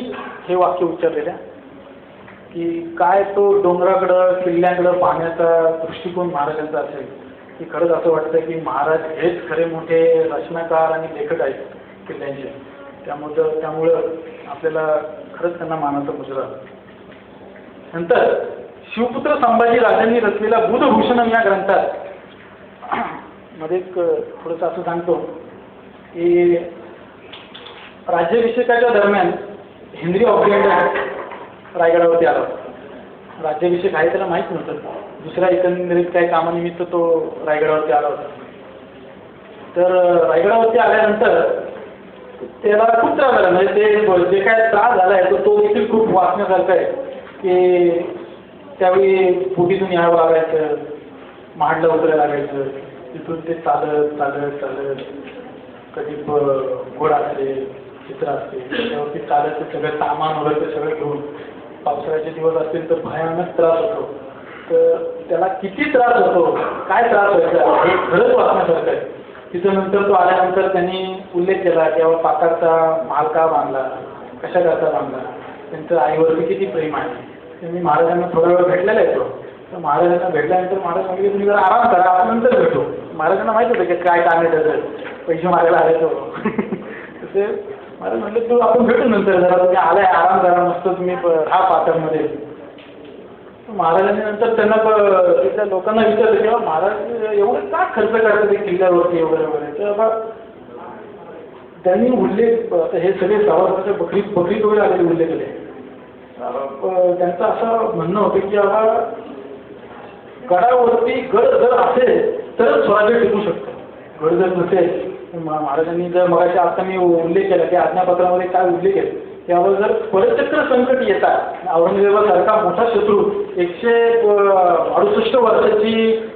हे वाक्य उच्चारलेल्या की काय तो डोंगराकडं किल्ल्याकडं पाहण्याचा दृष्टिकोन महाराजांचा असेल की खरंच असं वाटतं की महाराज हेच खरे मोठे रचनाकार आणि लेखक आहेत किल्ल्यांचे. त्यामुळं आपल्याला खरंच त्यांना मानाचा मुजरा. नंतर शिवपुत्र संभाजी राजांनी रचलेला बुधभूषणम या ग्रंथात मध्ये एक थोडंसं असं सांगतो की राज्याभिषेकाच्या दरम्यान हेनरी ऑफ इंग्लंड रायगडावरती आला होता. राज्याभिषेक आहे त्याला माहीत नव्हतं. दुसऱ्या एकंदरीत काही कामानिमित्त तो रायगडावरती आला होता. तर रायगडावरती आल्यानंतर त्याला खूप त्रास झाला. म्हणजे ते जे काय त्रास झाला आहे तो देखील खूप वाचण्यासारखा आहे की त्यावेळी बोटीतून यावं लागायचं, महाडला उतरायला लागायचं. तिथून ते चालत कधी घोडा असते, चित्र असते, त्यावरती चालत ते सगळं सामान वगैरे ते सगळं घेऊन पावसाळ्याचे दिवस असतील तर भयानक त्रास होतो. तर त्याला किती त्रास होतो, काय त्रास व्हायचा हे खरंच वाचण्यासारखं आहे. तिथं नंतर तो आल्यानंतर त्यांनी उल्लेख केला की बाबा पाकारचा महाल का बांधला, कशा करता बांधला, त्यांचं आईवरती किती प्रेम आहे. तर मी महाराजांना थोडा वेळ भेटलेला आहे. तर महाराजांना भेटल्यानंतर महाराज सांगितले तुम्ही जरा आराम करा, आपण नंतर भेटू. महाराजांना माहित होतं की काय काम आहे त्याचं, पैसे मागायला आले तो. तसे महाराज म्हटलं तू आपण भेटू नंतर, जरा तुम्ही आलाय आराम करा, मस्त तुम्ही हा पाकारमध्ये. महाराजांनी नंतर त्यांना तिथल्या लोकांना विचारलं की महाराज एवढं का खर्च करतात ते किल्ल्यावरती वगैरे वगैरे. तर बाबा त्यांनी उल्लेख, हे सगळे गावात बकरीत वगैरे आलेले उल्लेख केले. त्यांचं असं म्हणणं होतं की बाबा गडावरती गड जर असेल तरच स्वराज्य टिकू शकतं, गड जर नसेल. महाराजांनी जर मगाशी आता मी उल्लेख केला की आज्ञापत्रामध्ये काय उल्लेख आहे त्यावर जर परचक्र संकट येतात, औरंगजेबासारखा मोठा शत्रू 168 वर्षाची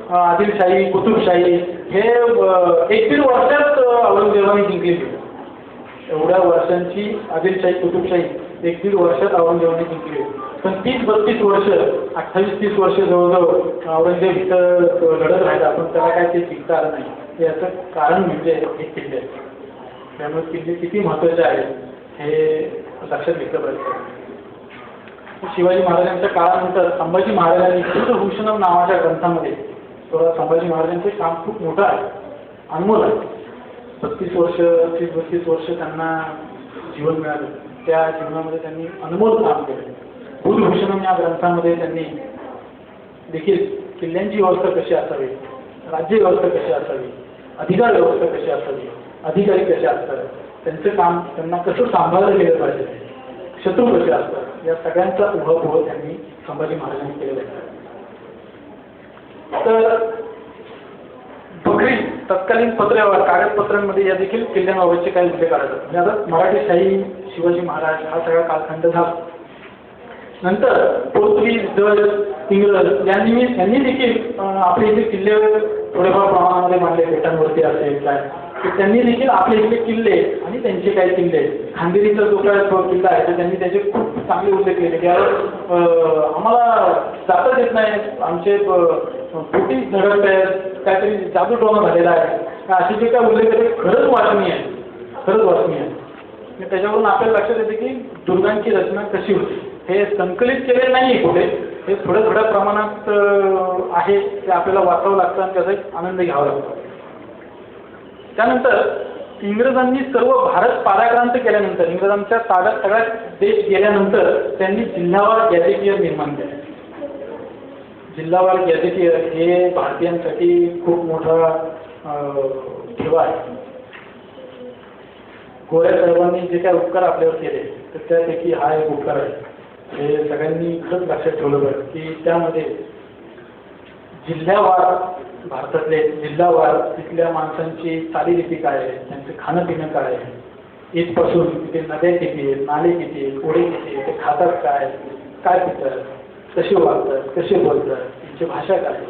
आदिलशाही कुतुबशाही हे 1-1.5 वर्षात औरंगजेबाने जिंकली. एवढ्या वर्षांची आदिलशाही कुतुबशाही 1-1.5 वर्षात औरंगजेबाने जिंकली. पण 30-32 वर्ष 28-30 वर्ष जवळजवळ औरंगजेब इथं लढत राहिला, पण त्याला काय ते जिंकता आलं नाही. याचं कारण म्हणजे हे किल्ले. त्यामुळे किल्ले किती महत्त्वाचे आहेत हे लक्षात घेतलं पाहिजे. शिवाजी महाराजांच्या काळानंतर संभाजी महाराजांनी बुद्धभूषणम नावाच्या ग्रंथामध्ये संभाजी महाराजांचे काम खूप मोठं आहे, अनमोल आहे. 32 वर्ष 30-32 वर्ष त्यांना जीवन मिळालं. त्या जीवनामध्ये त्यांनी अनमोल काम केलं. बुद्धभूषणम या ग्रंथामध्ये त्यांनी देखील किल्ल्यांची व्यवस्था कशी असावी, राज्य व्यवस्था कशी असावी, अधिकार व्यवस्था कशी असावी, अधिकारी कसे असतात, त्यांचं काम त्यांना कसं सांभाळलं गेलं पाहिजे, शत्रू कसे असतात, या सगळ्यांचा उहापोह त्यांनी संभाजी महाराजांनी केलेला आहे. तर बकरी तत्कालीन पत्रव्यवहार कागदपत्रांमध्ये या देखील किल्ल्यांबाबतचे काही उल्लेख आढळतात. म्हणजे आता मराठी शाही शिवाजी महाराज हा सगळा कालखंड झाला. नंतर पोर्तुगीज, डच, इंग्रज यांनी देखील आपले इथे किल्ले थोडेफार प्रमाणामध्ये बांधले, बेटांवरती असेल काय, तर त्यांनी देखील आपले इथले किल्ले आणि त्यांचे काही किल्ले, खांदेरीचा जो काय किल्ला आहे तर त्यांनी त्याचे खूप चांगले उल्लेख केले की आम्हाला जाताच येत नाही, आमचे पोटी झडत आहेत, काहीतरी जादूटोणा झालेला आहे, असे जे काय उल्लेख केले खरंच वाचनीय आहे, खरंच वाचनीय आहे. त्याच्यावरून आपल्याला लक्षात येते की दुर्गांची रचना कशी होती. हे संकलित केले नाही कुठे, हे थोड्या प्रमाणात आहे, ते आपल्याला वाचावं लागतं आणि त्याचा एक आनंद घ्यावा लागतो. त्यानंतर इंग्रजांनी सर्व भारत पादाक्रांत केल्यानंतर, इंग्रजांच्या ताब्यात सगळ्या देश गेल्यानंतर त्यांनी जिल्हावार गॅझेटियर निर्माण केले. जिल्हावार गॅझेटियर हे भारतीयांसाठी खूप मोठा ठेवा आहे. गोऱ्या साहेबांनी जे काही उपकार आपल्यावर केले तर त्यापैकी हा एक उपकार आहे. हे सगळ्यांनी खरंच लक्षात ठेवलं पाहिजे की त्यामध्ये जिल्ह्यावार, भारतातले जिल्हावार तिथल्या माणसांची चालीरीती काय आहे, त्यांचं खाणं पिणं काय आहे, इथपासून तिथे नद्या किती आहेत, नाले किती आहेत, ओढे किती आहेत, ते खातात काय, काय पितात, कसे वागतात, कसे बोलतात, त्यांची भाषा काय आहे,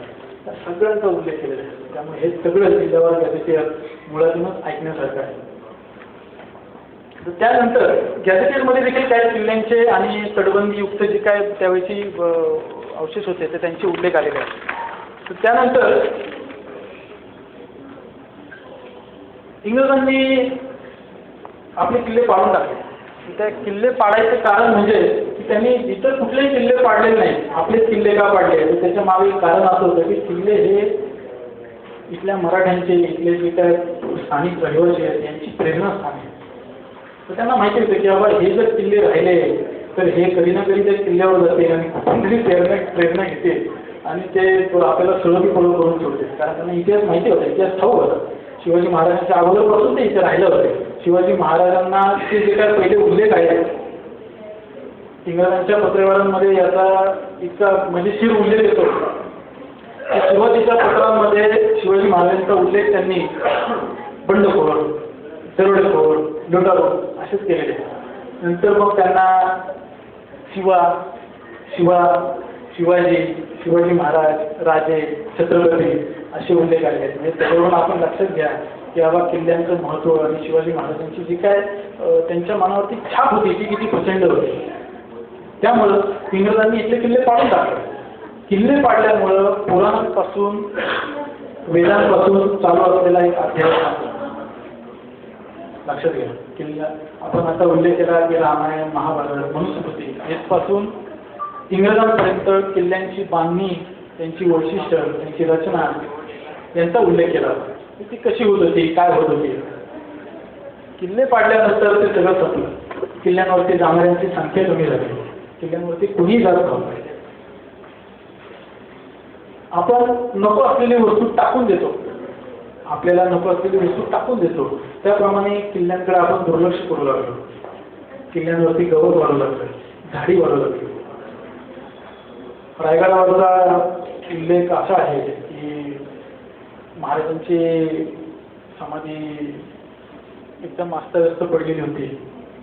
त्या सगळ्यांचा उल्लेख केलेला आहे. त्यामुळे हे सगळं जिल्हावार गॅझेटियर मुळातूनच ऐकण्यासारखं आहे. त्यानंतर गॅझेटियरमध्ये देखील काही किल्ल्यांचे आणि तटबंदीयुक्त जे काय त्यावेळेची अवशेष होते ते त्यांचे उल्लेख आलेले आहेत. तर त्यानंतर इंग्रजांनी आपले किल्ले पाडून टाकले. त्या किल्ले पाडायचं कारण म्हणजे की त्यांनी इतर कुठलेही किल्ले पाडले नाही, आपलेच किल्ले का पाडले. तर त्याच्या मागे कारण असं होतं की किल्ले हे इथल्या मराठ्यांचे, इथले जे काय स्थानिक रहिवासी आहेत यांची प्रेरणास्थान आहे. तर त्यांना माहिती होतं की बाबा हे जर किल्ले राहिले तर हे कधी ना कधी त्या किल्ल्यावर जाते आणि कुठली प्रेरणा घेते आणि ते आपल्याला सळगी फॉलो करून सोडते. कारण त्यांना इतिहास माहिती होता, इतिहास ठाऊक होता. शिवाजी महाराजांच्या अगोदरपासून ते इथे राहिलं होते. शिवाजी महाराजांना ते जे काय पहिले उल्लेख आहेत इंग्रजांच्या पत्रव्यवहारांमध्ये याचा इतका मजेशीर उल्लेख येतो. सुरुवातीच्या पत्रांमध्ये शिवाजी महाराजांचा उल्लेख त्यांनी बंडखोर, दरोडेखोर, लुटारू असेच केलेले. नंतर मग त्यांना शिवाजी, शिवाजी महाराज, राजे, छत्रपती असे उल्लेख आले आहेत. म्हणजे त्याच्यावरून आपण लक्षात घ्या की बाबा किल्ल्यांचं महत्त्व आणि शिवाजी महाराजांची जी काय त्यांच्या मनावरती छाप होती ती किती प्रचंड होती. त्यामुळं इंग्रजांनी इथले किल्ले पाडून टाकले. किल्ले पाडल्यामुळं पुराणांपासून वेदांपासून चालू असलेला एक अध्याय लक्षात घ्या. किल्ला आपण आता उल्लेख केला की रामायण, महाभारत, मनुस्मृती यापासून इंग्रजांपर्यंत किल्ल्यांची बांधणी, त्यांची वैशिष्ट्य, त्यांची रचना यांचा उल्लेख केला. ती कशी होत होती, काय होत होती. किल्ले पाडल्यानंतर ते सगळं संपलं. किल्ल्यांवरती जाणाऱ्यांची संख्या कमी झाली. किल्ल्यांवरती कुणीही जात नव्हतं. आपण नको असलेली वस्तू टाकून देतो. आपल्याला नको असलेली वस्तू टाकून देतो. त्याप्रमाणे किल्ल्यांकडे आपण दुर्लक्ष करू लागलो. किल्ल्यांवरती गवत वाढू लागलं, झाडी वाढू लागली. रायगडावरचा उल्लेख असा आहे की महाराजांची समाधी एकदम अस्ताव्यस्त पडलेली होती.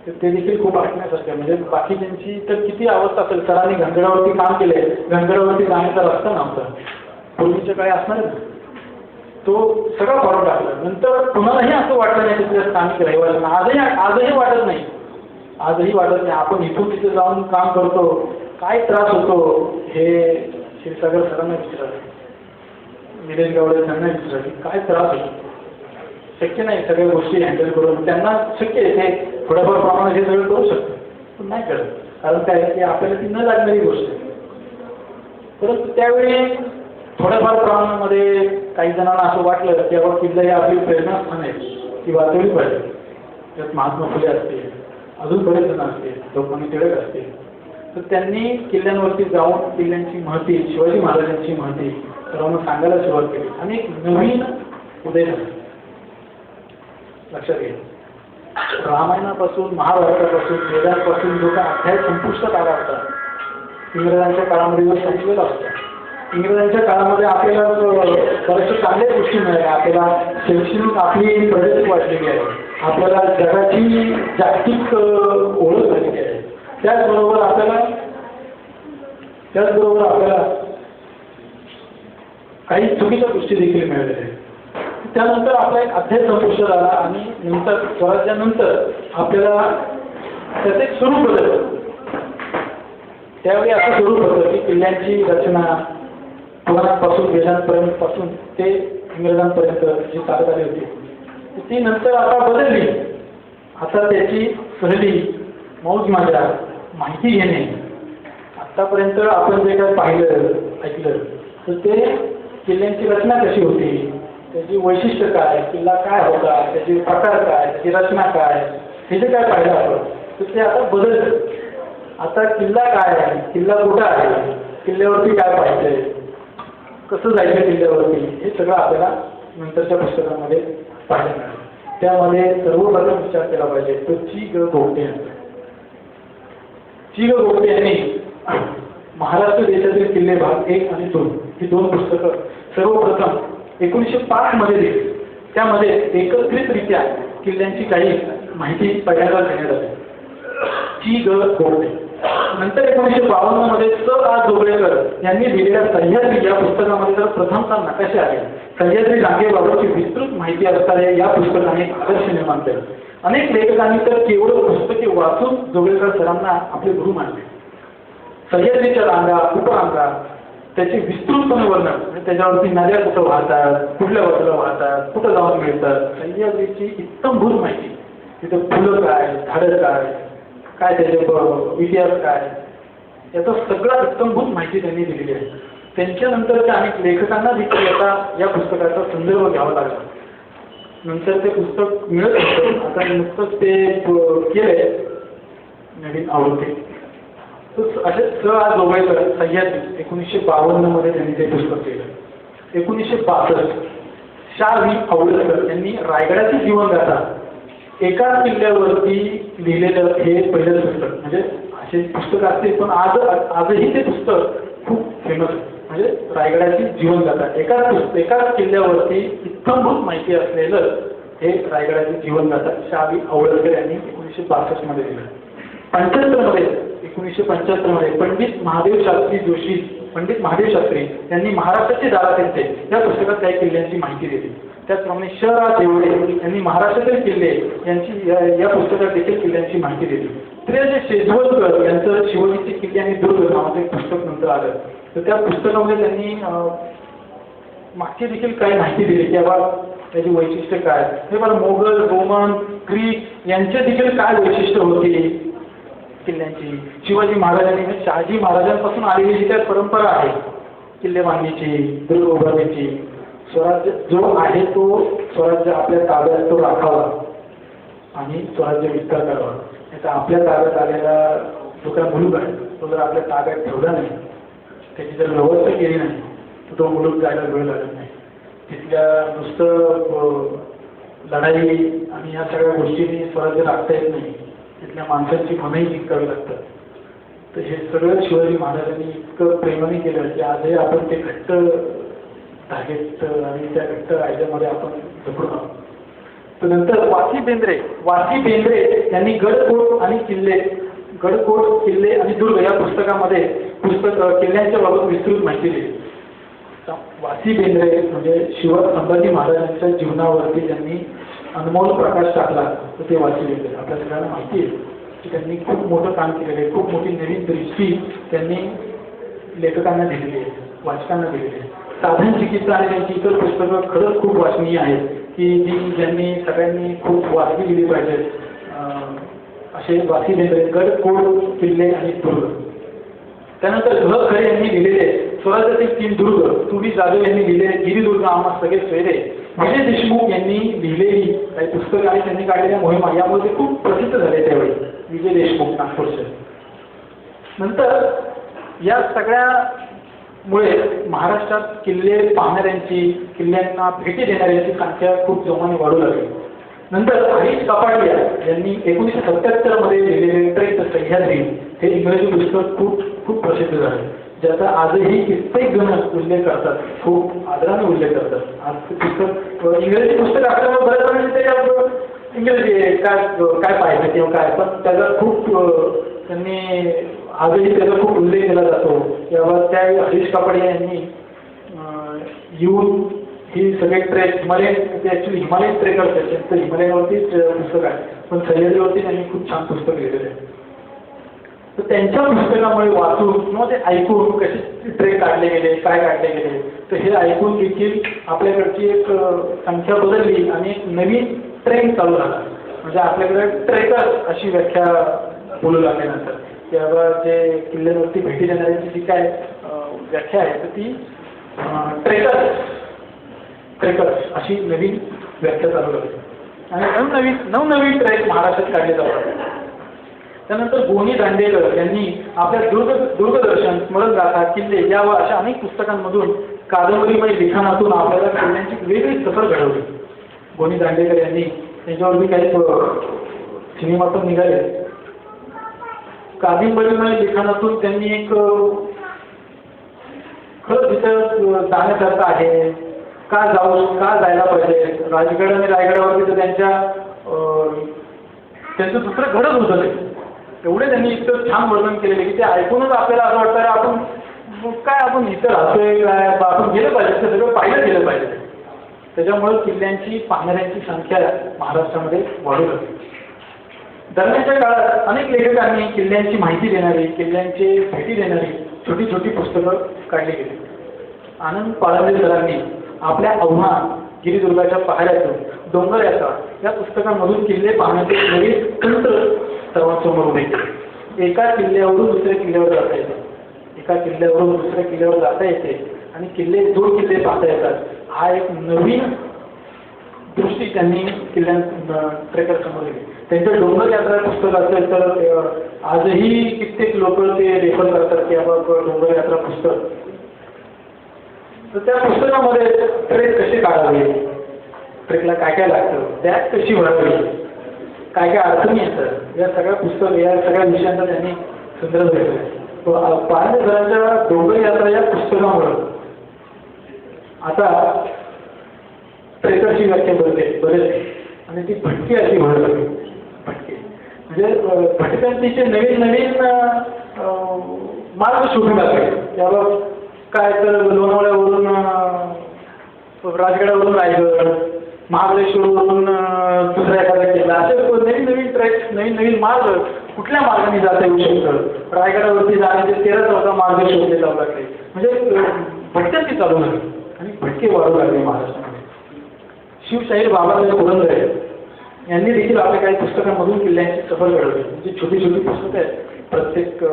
ते देखील खूप ऐकण्यासारखं. म्हणजे बाकीच्यांची तर किती अवस्था असेल. सरांनी घनगडावरती काम केले. घनगडावरती जाण्याचा रस्ता नव्हता. पूर्वीच्या काळी असणार ना, तो सगळं फाडून टाकला. नंतर कुणालाही असं वाटलं नाही तिथल्या स्थानिक रहिवाशांना. आजही वाटत नाही. आजही वाटत नाही. आपण इथून तिथे जाऊन काम करतो, काय त्रास होतो हे क्षीरसागर सरांना विचारायचं, निलेश गावडे त्यांना विचारायचं, काय त्रास होतो. शक्य नाही सगळ्या गोष्टी हँडल करून. त्यांना शक्य आहे ते थोड्याफार प्रमाणात हे सगळं करू शकतो, पण नाही करत. कारण काय की आपल्याला ती न लागणारी गोष्ट आहे. परंतु त्यावेळी थोड्याफार प्रमाणामध्ये काही जणांना असं वाटलं की बाबा किल्ला ही आपली प्रेरणास्थान आहे, ती वाचवली पाहिजे. त्यात महात्मा फुले असतील, अजून बरेच जण असतील, लोकमान्य टिळक असतील. तर त्यांनी किल्ल्यांवरती जाऊन किल्ल्यांची महती, शिवाजी महाराजांची महती सर्वांना सांगायला सुरुवात केली आणि एक नवीन उदय झाला. लक्षात घ्या. रामायणापासून, महाभारतापासून, वेदांपासून जो काय अध्याय संपुष्टात आला होता इंग्रजांच्या काळामध्ये जो संपलेला असतो. इंग्रजांच्या काळामध्ये आपल्याला बऱ्याचशा चांगल्या गोष्टी मिळाल्या. आपल्याला शैक्षणिक आपली प्रगती वाढलेली आहे. आपल्याला जगाची जागतिक ओळख झालेली आहे. त्याचबरोबर आपल्याला काही चुकीच्या गोष्टी देखील मिळालेल्या आहेत. त्यानंतर आपला एक अध्याय संपुष्टात आला आणि नंतर स्वराज्यानंतर आपल्याला त्याचं एक स्वरूप बदललं. त्यावेळी असं स्वरूप होतं की किल्ल्यांची रचना पुराणांपासून, वेदांपर्यंत ते इंग्रजांपर्यंत जी चालत आली होती ती नंतर आता बदलली. आता त्याची सहली, मौज मजा, माहिती घेणे. आतापर्यंत आपण जे काय पाहिलं, ऐकलं तर ते किल्ल्यांची रचना कशी होती, त्याची वैशिष्ट्य काय, किल्ला काय होता, त्याचे प्रकार काय, त्याची रचना काय, हे जे काय पाहिलं आपण तर ते आता बदललं. आता किल्ला काय आहे, किल्ला कुठं आहे, किल्ल्यावरती काय पाहिजे, कसं जायचं किल्ल्यावरती, हे सगळं आपल्याला नंतरच्या पुस्तकामध्ये पाहायला मिळालं. त्यामध्ये सर्वप्रथम विचार केला पाहिजे तो ची ग गोगटे यांचा. ची ग गोगटे यांनी महाराष्ट्र देशातील किल्ले भाग 1 आणि 2 ही 2 पुस्तकं सर्वप्रथम 1905 मध्ये दिली. त्यामध्ये एकत्रितरित्या किल्ल्यांची काही माहिती पहिल्यांदा देण्यात आली. ची ग गोगटे. नंतर 1952 मध्ये स आ जोगळेकर यांनी दिलेल्या सह्याद्री या पुस्तकामध्ये तर प्रथमतः नकाशे आले. सह्याद्री रांगेबाबतची विस्तृत माहिती असणाऱ्या या पुस्तकाने आदर्श निर्माण केला. अनेक लेखकांनी तर केवळ पुस्तके वाचून जोगळेकर सरांना आपले गुरु मानले. सह्याद्रीच्या रांगा, उपरांगा, त्याचे विस्तृतपणे वर्णन, म्हणजे त्याच्यावरती नद्या कुठं वाहतात, कुठल्या बाजूला वाहतात, कुठं जाऊन मिळतात, सह्याद्रीची इत्तमभूत माहिती. तिथं फुलं काय, झाडं काय त्याचे इतिहास काय, याचा सगळा इत्तमभूत माहिती त्यांनी दिलेली आहे. त्यांच्यानंतरच्या अनेक लेखकांना देखील या पुस्तकाचा संदर्भ घ्यावा लागला. नंतर ते पुस्तक मिळत होतं. आता नुकतंच ते केले नवीन आवडते. असे स आ जोगळेकर सह्याद्री 1952 मध्ये त्यांनी ते पुस्तक केलं. 1962 शा वी आवळेकर यांनी रायगडाची जीवनगाथा एका किल्ल्यावरती लिहिलेलं हे पहिलं पुस्तक. म्हणजे असे पुस्तक असते पण आजही ते पुस्तक खूप फेमस आहे. म्हणजे रायगडाची जीवनगाथा एकाच किल्ल्यावरती इत्थंभूत माहिती असलेलं हे रायगडाची जीवनगाथा शा वी आवळेकर यांनी 1962 मध्ये दिलं. 1975 मध्ये पंडित महादेव शास्त्री यांनी महाराष्ट्राचे दाराचे या पुस्तकात काही किल्ल्यांची माहिती दिली. त्याचप्रमाणे श रा देवडे यांनी महाराष्ट्रातील किल्ले यांची या पुस्तकात देखील किल्ल्यांची माहिती दिली. जे शेजवलकर यांचं शिवजीचे किल्ले आणि दुर्ग नावाचं एक पुस्तक नंतर आलं. तर त्या पुस्तकामध्ये त्यांनी मागची देखील काही माहिती दिली की बाबा त्याची वैशिष्ट्य काय. हे बरं मोगल, रोमन, ग्रीक यांचे देखील काय वैशिष्ट्य होती किल्ल्यांची. शिवाजी महाराजांनी म्हणजे शहाजी महाराजांपासून आलेली जी काही परंपरा आहे किल्ले बांधण्याची, दुर्ग उभारण्याची, स्वराज्य जो आहे तो स्वराज्य आपल्या ताब्यात तो राखावा आणि स्वराज्य विस्तार करावा. आता आपल्या ताब्यात आलेला जो काही मुलूक आहे तो जर आपल्या ताब्यात ठेवला नाही, त्याची जर व्यवस्था केली नाही तर तो मुलूक जायला वेळ लागत नाही. तिथल्या नुसतं लढाई आणि या सगळ्या गोष्टींनी स्वराज्य राखता येत नाही. तिथल्या माणसांची मनही जिंकावी लागतात. तर हे सगळं शिवाजी महाराजांनी इतकं प्रेमाने केलं की आजही आपण ते घट्ट धागेत आणि त्या घट्ट कायद्यामध्ये आपण जपून आहोत. तर नंतर वासी बेंद्रे यांनी गडकोट किल्ले आणि दुर्ग या पुस्तकामध्ये किल्ल्यांच्या बाबत विस्तृत माहिती दिली. वासी बेंद्रे म्हणजे संभाजी महाराजांच्या जीवनावरती ज्यांनी अनमोल प्रकाश टाकला तर ते वासी बेंद्रे. आपल्या सगळ्यांना माहिती आहे की त्यांनी खूप मोठं काम केलेलं आहे. खूप मोठी नवीन दृष्टी त्यांनी लेखकांना दिलेली आहे, वाचकांना दिलेली आहे. साधन चिकित्सा आणि त्यांची इतर पुस्तकं खरंच खूप वाचनीय आहेत की ज्यांनी सगळ्यांनी खूप वाचली गेली पाहिजेत. असे वासी बेंद्रे, गडकोट किल्ले आणि दुर्ग. त्यानंतर खरे यांनी लिहिलेले स्वराज्यातील 3 दुर्ग, तुवी जाधव यांनी लिहिलेले गिरिदुर्ग आम्हा सगळे सोयरे, विजय देशमुख यांनी लिहिलेली काही पुस्तकं आणि त्यांनी काढलेल्या मोहिमा यामध्ये खूप प्रसिद्ध झाले त्यावेळी विजय देशमुख नागपूरचे. नंतर या सगळ्यामुळे महाराष्ट्रात किल्ले पाहणाऱ्यांची, किल्ल्यांना भेटी देणाऱ्यांची संख्या खूप जोमाने वाढू लागली. नंतर हरीश कापाडिया यांनी 1977 मध्ये लिहिलेले ट्रेक द सह्याद्री हे इंग्रजी पुस्तक खूप प्रसिद्ध झाले, ज्याचा आजही कित्येक जण उल्लेख करतात, खूप आदराने उल्लेख करतात. आज पुस्तक इंग्रजी पुस्तक असल्यामुळे बऱ्याच जणांनी त्याच्यात इंग्रजी काय पाहिजे किंवा काय, पण त्याचा खूप त्यांनी आजही त्याचा खूप उल्लेख केला जातो. किंवा त्या हरीश कापडिया यांनी येऊन ही सगळे ट्रेक हिमालयन, ते ॲक्च्युली हिमालयन ट्रेकर्स आहेत, त्यांचं हिमालयावरतीच पुस्तक आहे, पण सह्याद्रीवरती त्यांनी खूप छान पुस्तक लिहिलेलं आहे. तर त्यांच्या पुस्तकामुळे वाचून किंवा ते ऐकून कसे ट्रेक काढले गेले, काय काढले गेले, तर हे ऐकून देखील आपल्याकडची एक संख्या बदलली आणि एक नवीन ट्रेंड चालू झाला. म्हणजे आपल्याकडे ट्रेकर्स अशी व्याख्या बोलू लागल्यानंतर किंवा जे किल्ल्यांवरती भेटी देणाऱ्यांची जी काय व्याख्या आहे तर ती ट्रेकर्स अशी नवीन व्याख्या चालू लागली आणि नवनवीन ट्रेक महाराष्ट्रात काढले जातात. त्यानंतर गोनी दांडेकर यांनी आपल्या दूरदर्शन, स्मरणगाथा, किल्ले या व अशा अनेक पुस्तकांमधून कादंबरीमय लिखाणातून आपल्याला किल्ल्यांची वेगळी सफर घडवली. गोनी दांडेकर यांनी त्यांच्यावरती काही सिनेमा पण निघाले. कादंबरीमय लिखाणातून त्यांनी एक खरंच तिथं जाण्यासारखं आहे, का जायला पाहिजे. राजगड आणि रायगडावरती तर त्यांचं दुसरं घडच होतं ते. एवढे त्यांनी इतकं छान वर्णन केलेले की ते ऐकूनच आपल्याला असं वाटतं आपण इथं राहतोय काय, आपण गेलं पाहिजे, ते सगळं पाहिलं गेलं पाहिजे. त्याच्यामुळे किल्ल्यांची पाहणाऱ्यांची संख्या महाराष्ट्रामध्ये वाढू लागली. दरम्यानच्या काळात अनेक लेखकांनी किल्ल्यांची माहिती देणारी, किल्ल्यांची भेटी देणारी छोटी छोटी पुस्तकं काढली गेली. आनंद पाळंदे सरांनी आपल्या आव्हान, गिरिदुर्गाच्या पहाड्यातून, डोंगर यात्रा या पुस्तकांमधून किल्ले पाहण्याचे नवीन तंत्र सर्वांसमोर उभे केले. एका किल्ल्यावरून दुसऱ्या किल्ल्यावर जाता येते, आणि दोन किल्ले पाहता येतात. हा एक नवीन दृष्टी त्यांनी ट्रेकर समोर दिली. त्यांचं डोंगर यात्रा पुस्तक असेल तर आजही कित्येक लोक ते रेफर करतात की बाबा डोंगर यात्रा पुस्तक. तर त्या पुस्तकामध्ये ट्रेक कसे काढावे, ट्रेकला काय काय लागतं, बॅग कशी भरावी, काय काय अडचणी येतात, या सगळ्या विषयांचा त्यांनी संदर्भ घेतला. पाळंदे सरांच्या डोंगर यात्रा या पुस्तकामुळे आता ट्रेकरची व्याख्या बदलते आणि ती भटकी अशी म्हणत होती. भटकी म्हणजे भटकंतीचे नवीन मार्ग शोधून लागले. त्यावर काय तर लोणावळ्यावरून राजगडावरून रायगड, महाबळेश्वरवरून दुसऱ्या एखादा किल्ला, असे नवीन ट्रेक, नवीन मार्ग कुठल्या मार्गाने जाता येऊ शकतं, रायगडावरती जाण्याचे 13-14 मार्ग शोधले जाऊ लागले. म्हणजे भटकंती चालू लागली आणि भटके वाढू लागले महाराष्ट्रामध्ये. शिवशाहीर बाबासाहेब पुरंदरे यांनी देखील आपल्या काही पुस्तकांमधून किल्ल्यांची सफर घडवली. म्हणजे छोटी छोटी पुस्तकं आहेत प्रत्येक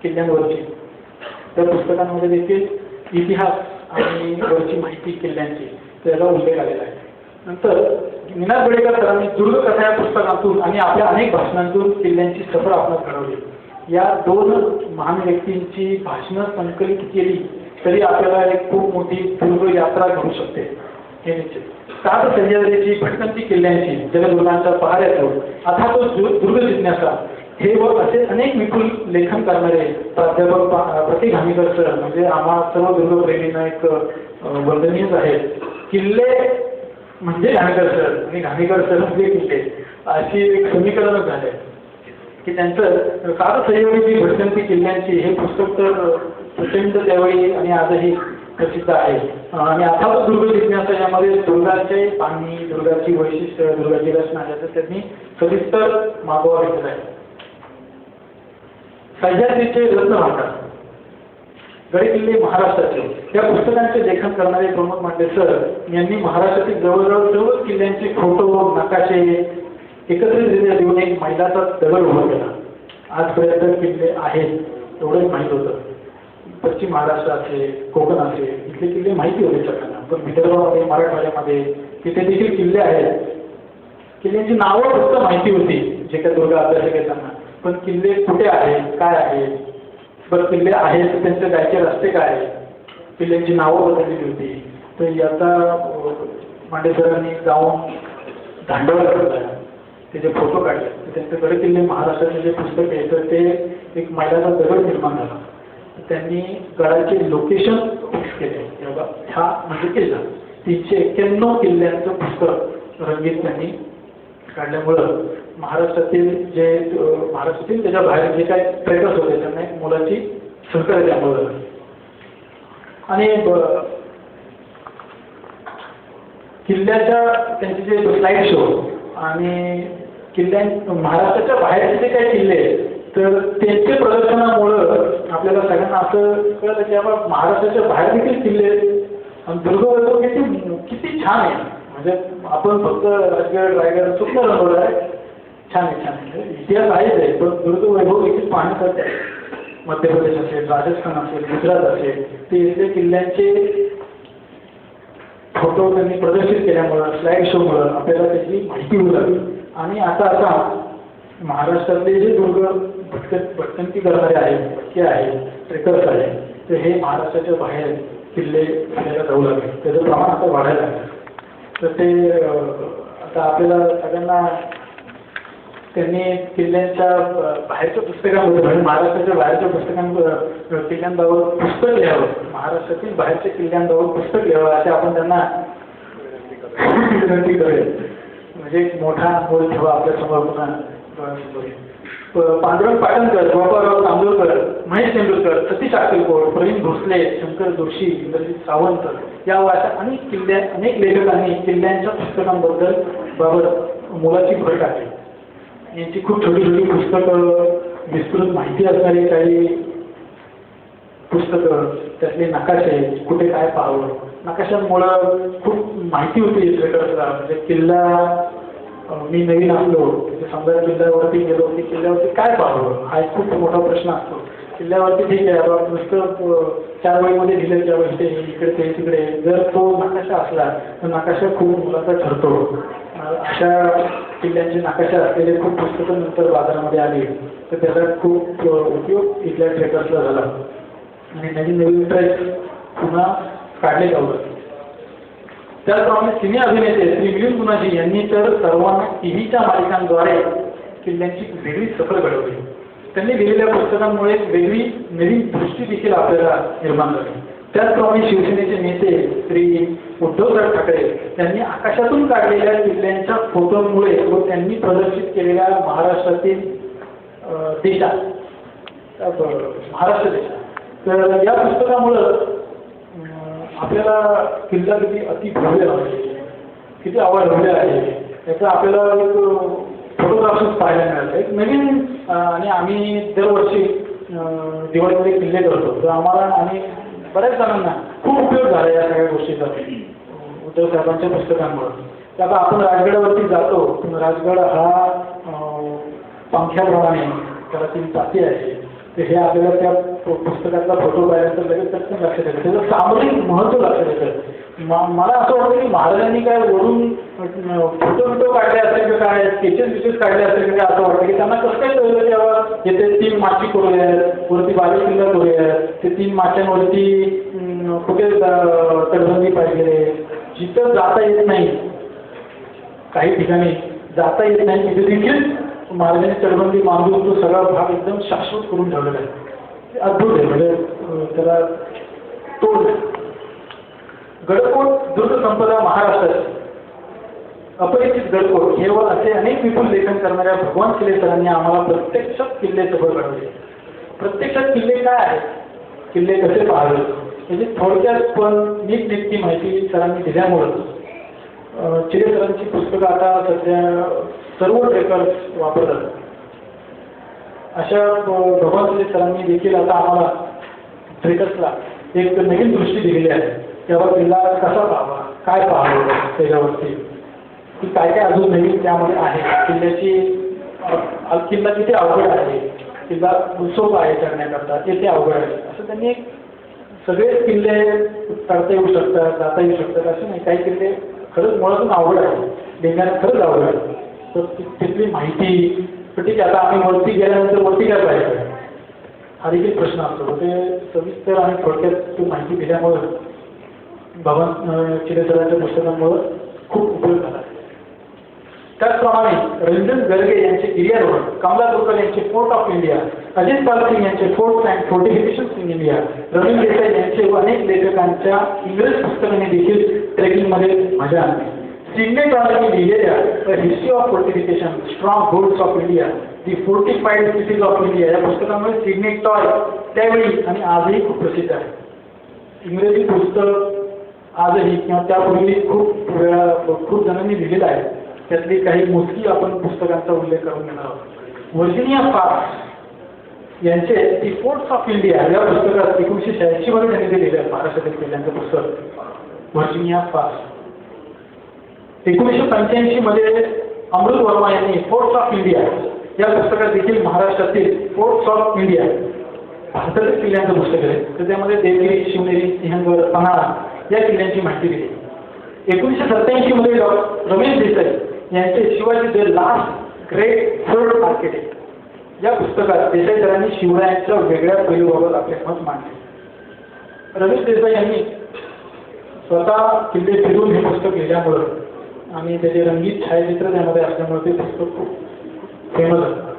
किल्ल्यांवरची. त्या पुस्तकांमध्ये देखील इतिहास आणि वरची माहिती किल्ल्यांची त्याचा उल्लेख आलेला आहे. नंतर निनाद बेडेकर सरांनी दुर्ग कथा या पुस्तकातून आणि आपल्या अनेक भाषणांतून किल्ल्यांची सफर आपणास घडवली. या 2 महान व्यक्तींची भाषणं संकलित केली तरी आपल्याला एक खूप मोठी दुर्ग यात्रा घडू शकते हे निश्चित. 7 सह्याद्रीची भटकंती किल्ल्यांची जलदुर्गांचा पहाऱ्यातून आता तो दुर्ग जिज्ञासा हे व असे अनेक विपुल लेखन करणारे प्राध्यापक प्रतीक घाणेकर सर म्हणजे आम्हा सर्व दुर्गप्रेमींना एक वंदनीयच आहे. किल्ले म्हणजे घाणेकर सर आणि घाणेकर सर म्हणजे किल्ले अशी एक समीकरणच झाले की त्यांचं 7 सह्याद्रीची भटकंती किल्ल्यांची हे पुस्तक तर प्रचंड त्यावेळी आणि आजही प्रसिद्ध आहे. आणि आता तो दुर्ग जिज्ञासा यामध्ये दुर्गाचे पाणी, दुर्गाची वैशिष्ट्य, दुर्गाची रचना याचं त्यांनी सविस्तर मागोवा घेतला आहे. सह्याद्रीचे रत्नभांडार गड किल्ले महाराष्ट्राचे या पुस्तकांचे लेखन करणारे प्रमोद मांडे सर यांनी महाराष्ट्रातील जवळजवळ सर्वच किल्ल्यांचे फोटो, नकाशे एकत्रितरित्या देऊन एक मैलाचा दगड उभा केला. आजपर्यंत किल्ले आहेत एवढंच माहीत होतं. पश्चिम महाराष्ट्र असेल, कोकण असेल इथले किल्ले माहिती होते सगळ्यांना. पण विदर्भामध्ये, मराठवाड्यामध्ये तिथे देखील किल्ले आहेत. किल्ल्यांची नावं फक्त माहिती होती जे काही दुर्ग अभ्यासक येताना. पण किल्ले कुठे आहेत, काय आहेत, बरं किल्ले आहेत तर त्यांचे जायचे रस्ते काय आहेत, किल्ल्यांची नावं बदललेली होती. तर याचा मांडे सरांनी जाऊन दांडवला करताय त्याचे फोटो काढले. त्यांचे गड किल्ले महाराष्ट्राचे जे पुस्तक आहे तर ते एक मैलाचा दगड निर्माण झाला. त्यांनी गडाचे लोकेशन फिक्स केले. तेव्हा हा म्हणजे किल्ला 391 किल्ल्यांचं पुस्तक रंगीत त्यांनी काढल्यामुळं महाराष्ट्रातील त्याच्या बाहेर जे काही ट्रेडर्स होते त्यांना एक मोलाची सहकार्य त्यामुळे झालं. आणि किल्ल्याच्या त्यांचे जे स्लाईड शो आणि महाराष्ट्राच्या बाहेरचे जे काही किल्ले तर त्यांच्या प्रदर्शनामुळं आपल्याला सगळ्यांना असं कळलं की आपण महाराष्ट्राच्या बाहेर देखील किल्ले आणि दुर्ग किती छान आहे. म्हणजे आपण फक्त रायगड चुकलं रंगवलं आहे. छान आहे, छान आहे. इतिहास आहेच आहे पण दुर्ग वैभव देखील पाहण्यासाठी आहे. मध्य प्रदेश असेल, राजस्थान असेल, गुजरात असेल ते इथले किल्ल्यांचे फोटो त्यांनी प्रदर्शित केल्यामुळं स्लाईड शोमुळं आपल्याला त्याची माहिती होऊ लागली. आणि आता महाराष्ट्रातले जे दुर्ग भटकंती करणारे आहेत, भटके आहेत, ट्रेकर्स आहेत तर हे महाराष्ट्राच्या बाहेर किल्ले फिरायला जाऊ लागले. त्याचं प्रमाण आता वाढायला लागलं. तर ते आता आपल्याला सगळ्यांना त्यांनी किल्ल्यांच्या बाहेरच्या पुस्तकांमध्ये म्हणजे महाराष्ट्राच्या बाहेरच्या किल्ल्यांबाबत पुस्तक लिहावं, महाराष्ट्रातील बाहेरच्या किल्ल्यांबाबत पुस्तक लिहावं असे आपण त्यांना विनंती करेल. म्हणजे मोठा बोल ठेवा आपल्या समोर. पांडुरंग पाटणकर, गोपाळराव तांदूळकर, महेश तेंडुलकर, सतीश अक्कलकोट, प्रवीण भोसले, शंकर जोशी, इंद्रजित सावंत या अशा अनेक लेखकांनी किल्ल्यांच्या पुस्तकांबद्दल बाबत मोलाची भर टाकली. यांची खूप छोटी छोटी पुस्तकं, विस्तृत माहिती असणारी काही पुस्तकं, त्यातले नकाशे, कुठे काय पाहावं, नकाशांमुळं खूप माहिती होती ट्रेकर्सला. म्हणजे किल्ला मी नवीन असलो समजा किल्ल्यावरती गेलो की किल्ल्यावरती काय पाहावं हा एक खूप मोठा प्रश्न असतो. किल्ल्यावरती ठीक आहे बाबा नुसतं 4 वहीमध्ये दिलं किंवा इथे इकडे ते तिकडे, जर तो नकाशा असला तर नकाशा खूप मोलाचा ठरतो. अशा किल्ल्यांचे नकाशा असलेले खूप पुस्तकं नंतर बाजारामध्ये आली तर त्याचा खूप उपयोग इथल्या ट्रेकर्सला झाला आणि नवीन ट्रेक पुन्हा काढले जाऊ लागले. त्याचप्रमाणे सिने अभिनेते श्री मिलिंद गुणाजी यांनी तर सर्वांना टीव्हीच्या मालिकांद्वारे किल्ल्यांची वेगळी सफर घडवली. त्यांनी लिहिलेल्या पुस्तकांमुळे वेगळी नवीन दृष्टी देखील आपल्याला निर्माण झाली. त्याचप्रमाणे शिवसेनेचे नेते श्री उद्धवसाहेब ठाकरे यांनी आकाशातून काढलेल्या किल्ल्यांच्या फोटोमुळे व त्यांनी प्रदर्शित केलेल्या महाराष्ट्रातील महाराष्ट्र देशात तर या पुस्तकामुळं आपल्याला किल्ला किती अति भव्य आहे, किती आवड भव्य आहे याचा आपल्याला एक फोटोग्राफ्स पाहायला मिळाले. एक नवीन आणि आम्ही दरवर्षी दिवाळीमध्ये किल्ले करतो, तर आम्हाला आणि बऱ्याच जणांना खूप उपयोग झाला या सगळ्या गोष्टीचा उद्धव साहेबांच्या पुस्तकांमुळे. तर आता आपण राजगडावरती जातो, राजगड हा पंख्याप्रमाणे त्याला 3 चाकी आहे. तर हे आपल्याला त्या पुस्तकातला फोटो पाहिल्यानंतर लगेच त्याचं लक्षात येतं, त्याचं सामूहिक महत्त्व लक्षात येतं. मला असं वाटतं की महाराजांनी काय वरून फोटो काढले असेल का काय, स्केचेस काढले असेल का, असं वाटतं की त्यांना कसं काय कळलं तेव्हा येथे 3 माची करूयात, वरती 12 किल्ला करूयात, ते 3 माच्यांवरती कुठे तटबंदी पाहिजे, जिथं जाता येत नाही, काही ठिकाणी जाता येत नाही तिथे देखील महाराजांनी तटबंदी मांडून तो सगळा भाग एकदम शाश्वत करून ठेवलेला आहे. अद्भुत आहे. म्हणजे त्याला तोड. गडकोट दुर्ग संपदा महाराष्ट्राची अपरिचित गडकोट हे व असे अनेक विपुल लेखन करणाऱ्या भगवान खिले सरांनी आम्हाला प्रत्यक्षात किल्ले जवळ घडवले. प्रत्यक्षात किल्ले काय आहेत, किल्ले कसे पाहावे याची थोडक्यात पण नीटनेटकी माहिती सरांनी दिल्यामुळं चिले सरांची पुस्तकं आता सध्या सर्व ट्रेकर्स वापरतात. अशा भगवान खिले सरांनी देखील आता आम्हाला ट्रेकर्सला एक नवीन दृष्टी दिलेली आहे. त्यावर किल्ला कसा पाहावा, काय पाहावं, त्याच्यावरती की काय काय अजून नवीन त्यामध्ये आहे, किल्ला किती अवघड आहे, किल्ला सोपा आहे करण्याकरता किती अवघड आहे, असं त्यांनी एक सगळेच किल्ले करता येऊ शकतात, जाता येऊ शकतात असं नाही. काही किल्ले खरंच मुळातून अवघड आहे, लेण्याला खरंच अवघड आहे. तर तिथली माहिती तर ठीक आहे. आता आम्ही वरती गेल्यानंतर वरती काय पाहिजे हा देखील प्रश्न असतो. ते सविस्तर आणि थोडक्यात ती माहिती दिल्यामुळं भगवान खिले सरांच्या पुस्तकांमुळं खूप उपयोग झाला. त्याचप्रमाणे रंजन गर्गे यांचे गिर्यारोहण, कमला दुर्गल यांचे fort of India, Ajit Pal Singh यांचे फोर्ट्स अँड फोर्टिफिकेशन्स इन इंडिया, रवीन देसाई यांचे व अनेक लेखकांच्या इंग्रज पुस्तकांनी देखील ट्रेकिंगमध्ये मजा आणली. सिडने टॉयने लिहिलेल्या the history of fortification, strong holds of India, the fortified cities of India या पुस्तकामुळे सिडने टॉय त्यावेळी आणि आजही खूप प्रसिद्ध आहे. इंग्रजी पुस्तक आजही किंवा त्यापूर्वी खूप जणांनी लिहिलेलं आहे. त्यातली काही मोजकी आपण पुस्तकांचा उल्लेख करून घेणार आहोत. व्हर्जिनिया फाक्स यांचे दी फोर्ट्स ऑफ इंडिया या पुस्तकात 1986 मध्ये त्यांनी ते लिहिलं. महाराष्ट्रातील किल्ल्यांचं पुस्तक व्हर्जिनिया फाक्स. 1985 मध्ये अमृत वर्मा यांनी फोर्ट्स ऑफ इंडिया या पुस्तकात देखील महाराष्ट्रातील फोर्ट्स ऑफ इंडिया भारतातील किल्ल्यांचं पुस्तक आहे. तर त्यामध्ये देवगिरी, शिवनेरी, सिंहगड, पन्हाळा या किल्ल्यांची माहिती दिली. 1987 मध्ये रमेश देसाई यांचे Shivaji the last great fort architect या पुस्तकात देसाई सरांनी शिवरायांच्या वेगळ्या पैलूबाबत आपले मत मांडले. रमेश देसाई यांनी स्वतः किल्ले फिरून हे पुस्तक लिहिल्यामुळं आणि त्याचे रंगीत छायाचित्र त्यामध्ये असल्यामुळे ते पुस्तक खूप फेमस असतं.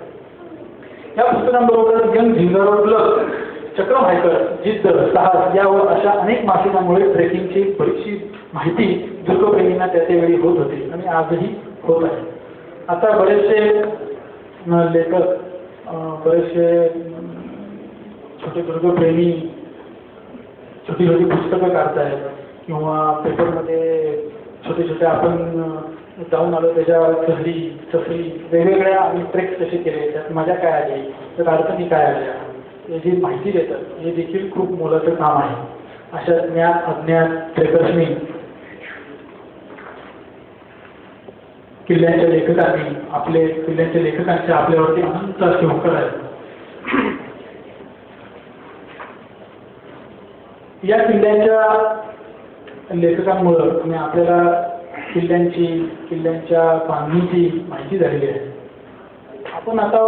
या पुस्तकांबरोबर यंग झिंगारो क्लब, चक्रम हायकर, जिद्द, साहस यावर अशा अनेक मासिकांमुळे ट्रेकिंगची बरीचशी माहिती दुर्गप्रेमींना त्यावेळी होत होती आणि आजही होत आहे. आता बरेचसे लेखक, बरेचसे छोटे दुर्गप्रेमी छोटी छोटी पुस्तकं काढतायत किंवा पेपरमध्ये छोटे छोटे आपण जाऊन आलो त्याच्या सहली सफरी वेगवेगळ्या आणि ट्रेक्स कसे केले, त्यात मजा काय आली, त्यात अडचणी काय आल्या याची माहिती देतात. हे देखील खूप मोलाचं काम आहे. अशा ज्ञात अज्ञात ट्रेकर्सनी, किल्ल्यांच्या लेखकांचे आपल्यावरती अनंत असे उपकार आहेत. या किल्ल्यांच्या लेखकांमुळं आणि आपल्याला किल्ल्यांच्या बांधणीची माहिती झालेली आहे. आपण आता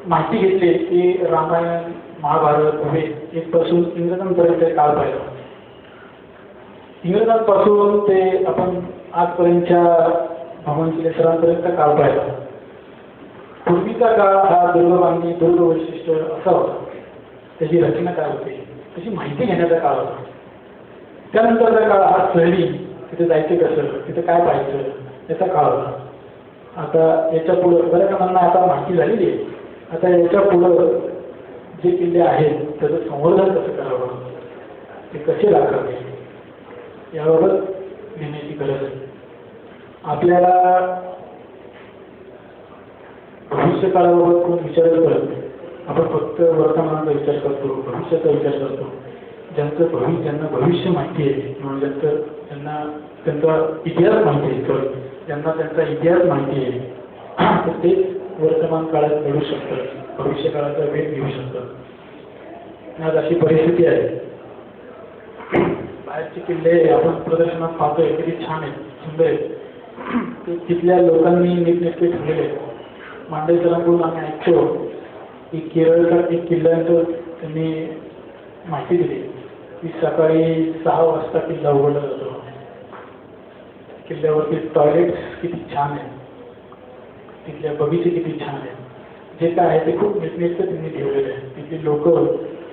माहिती घेतली की रामायण, महाभारत हे इथपासून इंग्रजांपर्यंत काळ पाहिला. इंग्रजांपासून ते आपण आजपर्यंतच्या भगवान खिले सरांपर्यंत काळ पाहिला. पूर्वीचा काळ हा दुर्गबांधणी, दुर्ग वैशिष्ट्य असा होता. त्याची रचना काय होती, त्याची माहिती घेण्याचा काळ होता. त्यानंतरचा काळ हा सहली, तिथे जायचं कसं, तिथे काय पाहायचं याचा काळ होता. आता याच्या पुढं बऱ्याच जणांना आता माहिती झालेली आहे. आता याच्या पुढं जे किल्ले आहेत त्याचं संवर्धन कसं करावं, ते कसे राखावे याबाबत घेण्याची गरज आहे. आपल्याला भविष्यकाळाबाबत खूप विचारच करत नाही. आपण फक्त वर्तमानाचा विचार करतो, भविष्याचा विचार करतो. ज्यांना भविष्य माहिती आहे म्हणून ज्यांना त्यांचा इतिहास माहिती आहे, ज्यांना त्यांचा इतिहास माहिती आहे तर ते वर्तमान काळात लढू शकतात, भविष्य काळाचा वेध घेऊ शकतात. आज अशी परिस्थिती आहे. बाहेरचे किल्ले आपण प्रदर्शनात पाहतोय, किती छान आहेत, सुंदर आहेत. तिथल्या लोकांनी नीटनेटके ठेवलेले आहेत. मांडेकरांकडून आम्ही ऐकतो की केरळचा एक किल्ल्याचं त्यांनी माहिती दिली की सकाळी 6 वाजता किल्ला उघडला जातो. किल्ल्यावरती टॉयलेट्स किती छान आहेत, तिथल्या बगीचे किती छान आहेत, जे काय आहे ते खूप नीटनेटकं त्यांनी ठेवलेले आहे. तिथली लोक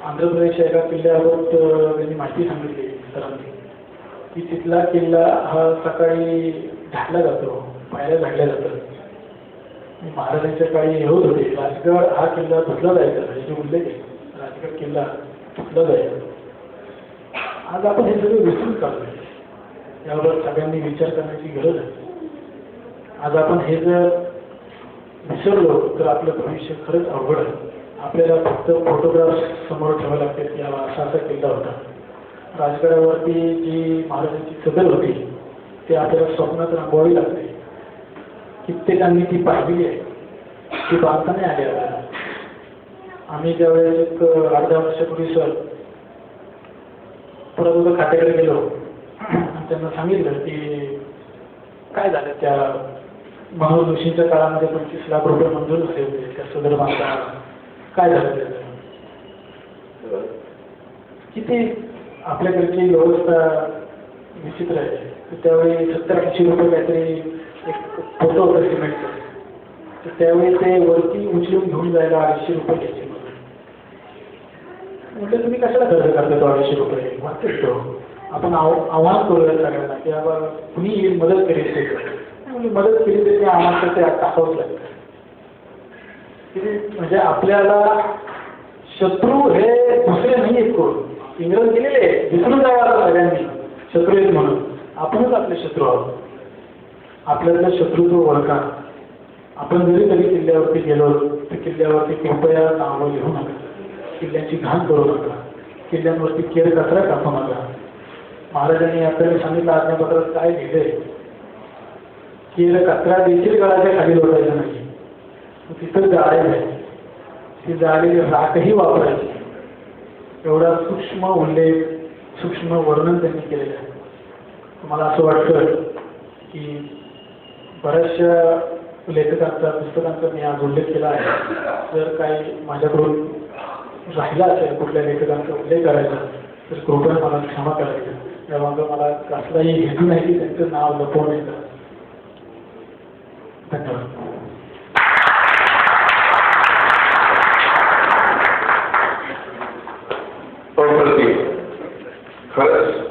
आंध्र प्रदेश एका किल्ल्याबाबत त्यांनी माहिती सांगितली सरांनी की तिथला किल्ला हा सकाळी झाडला जातो, पायऱ्या झाडल्या जातात. महाराजांच्या काळी होत होते. राजगड हा किल्ला धुतला जायचा, जे उल्लेख आहे राजगड किल्ला धुतला जायचा. आज आपण हे सगळं विसरून काढतोय. यावर सगळ्यांनी विचार करण्याची गरज आहे. आज आपण हे जर विसरलो तर आपलं भविष्य खरंच अवघड आहे. आपल्याला फक्त फोटोग्राफ्स समोर ठेवावे लागतात की असा असा किल्ला होता. राजगडावरती जी महाराजांची सदर होती ती आपल्याला स्वप्नात रंगवावी लागते. कित्येकांनी ती पाहिलेली आहे, ती पाहता नाही आली आपल्याला. आम्ही ज्यावेळेस एक 8-10 वर्षापूर्वी सर पुरातत्व खात्याकडे गेलो आणि त्यांना सांगितलं की काय झालं त्या मनोहर जोशींच्या काळामध्ये 25 लाख रुपये मंजूर झाले होते त्या सदर बांधकामाला, काय झालं त्याचं. किती आपल्याकडची व्यवस्था विचित्र आहे. त्यावेळी 70-80 रुपये काहीतरी एक फोटो होता सिमेंटचा, तर त्यावेळी ते वरती उचलून घेऊन जायला 250 रुपये घ्यायचे. म्हटलं तुम्ही कशाला खर्च करता तो 250 रुपये, वाटतेच तो. आपण आव्हान करूया सगळ्यांना की बाबा कुणी येईल मदत करेल ते म्हणजे मदत केली तरी आम्हाला ते टाकावंच लागतं. म्हणजे आपल्याला शत्रू हे दुसरे नाही आहेत कोण, इंग्रज गेलेले विसरून जावं सगळ्यांनी शत्रू आहेत म्हणून. आपणच आपले शत्रू आहोत. आपल्याला शत्रुत्व ओळखा. आपण जरी कधी किल्ल्यावरती गेलो तर किल्ल्यावरती कृपया नावं लिहू नका, किल्ल्याची घाण करू नका, किल्ल्यांवरती केर कचरा टाकू नका. महाराजांनी आपल्याला सांगितलं आज्ञापत्रात काय लिहिलंय, केर कचरा देखील गळाच्या खाली लोटायचा नाही. तिथं जाळायचं आहे, ती जाळलेली राखही वापरायची. एवढा सूक्ष्म उल्लेख, सूक्ष्म वर्णन त्यांनी केलेलं आहे. मला असं वाटतं की बऱ्याचशा लेखकांचा, पुस्तकांचा मी आज उल्लेख केला आहे. जर काही माझ्याकडून राहिला असेल कुठल्या लेखकांचा उल्लेख करायचा तर कृपया मला क्षमा करायचं. त्यामुळे मला कसलाही हेतू नाही की त्यांचं नाव लपवण्याचं. धन्यवाद. खरंच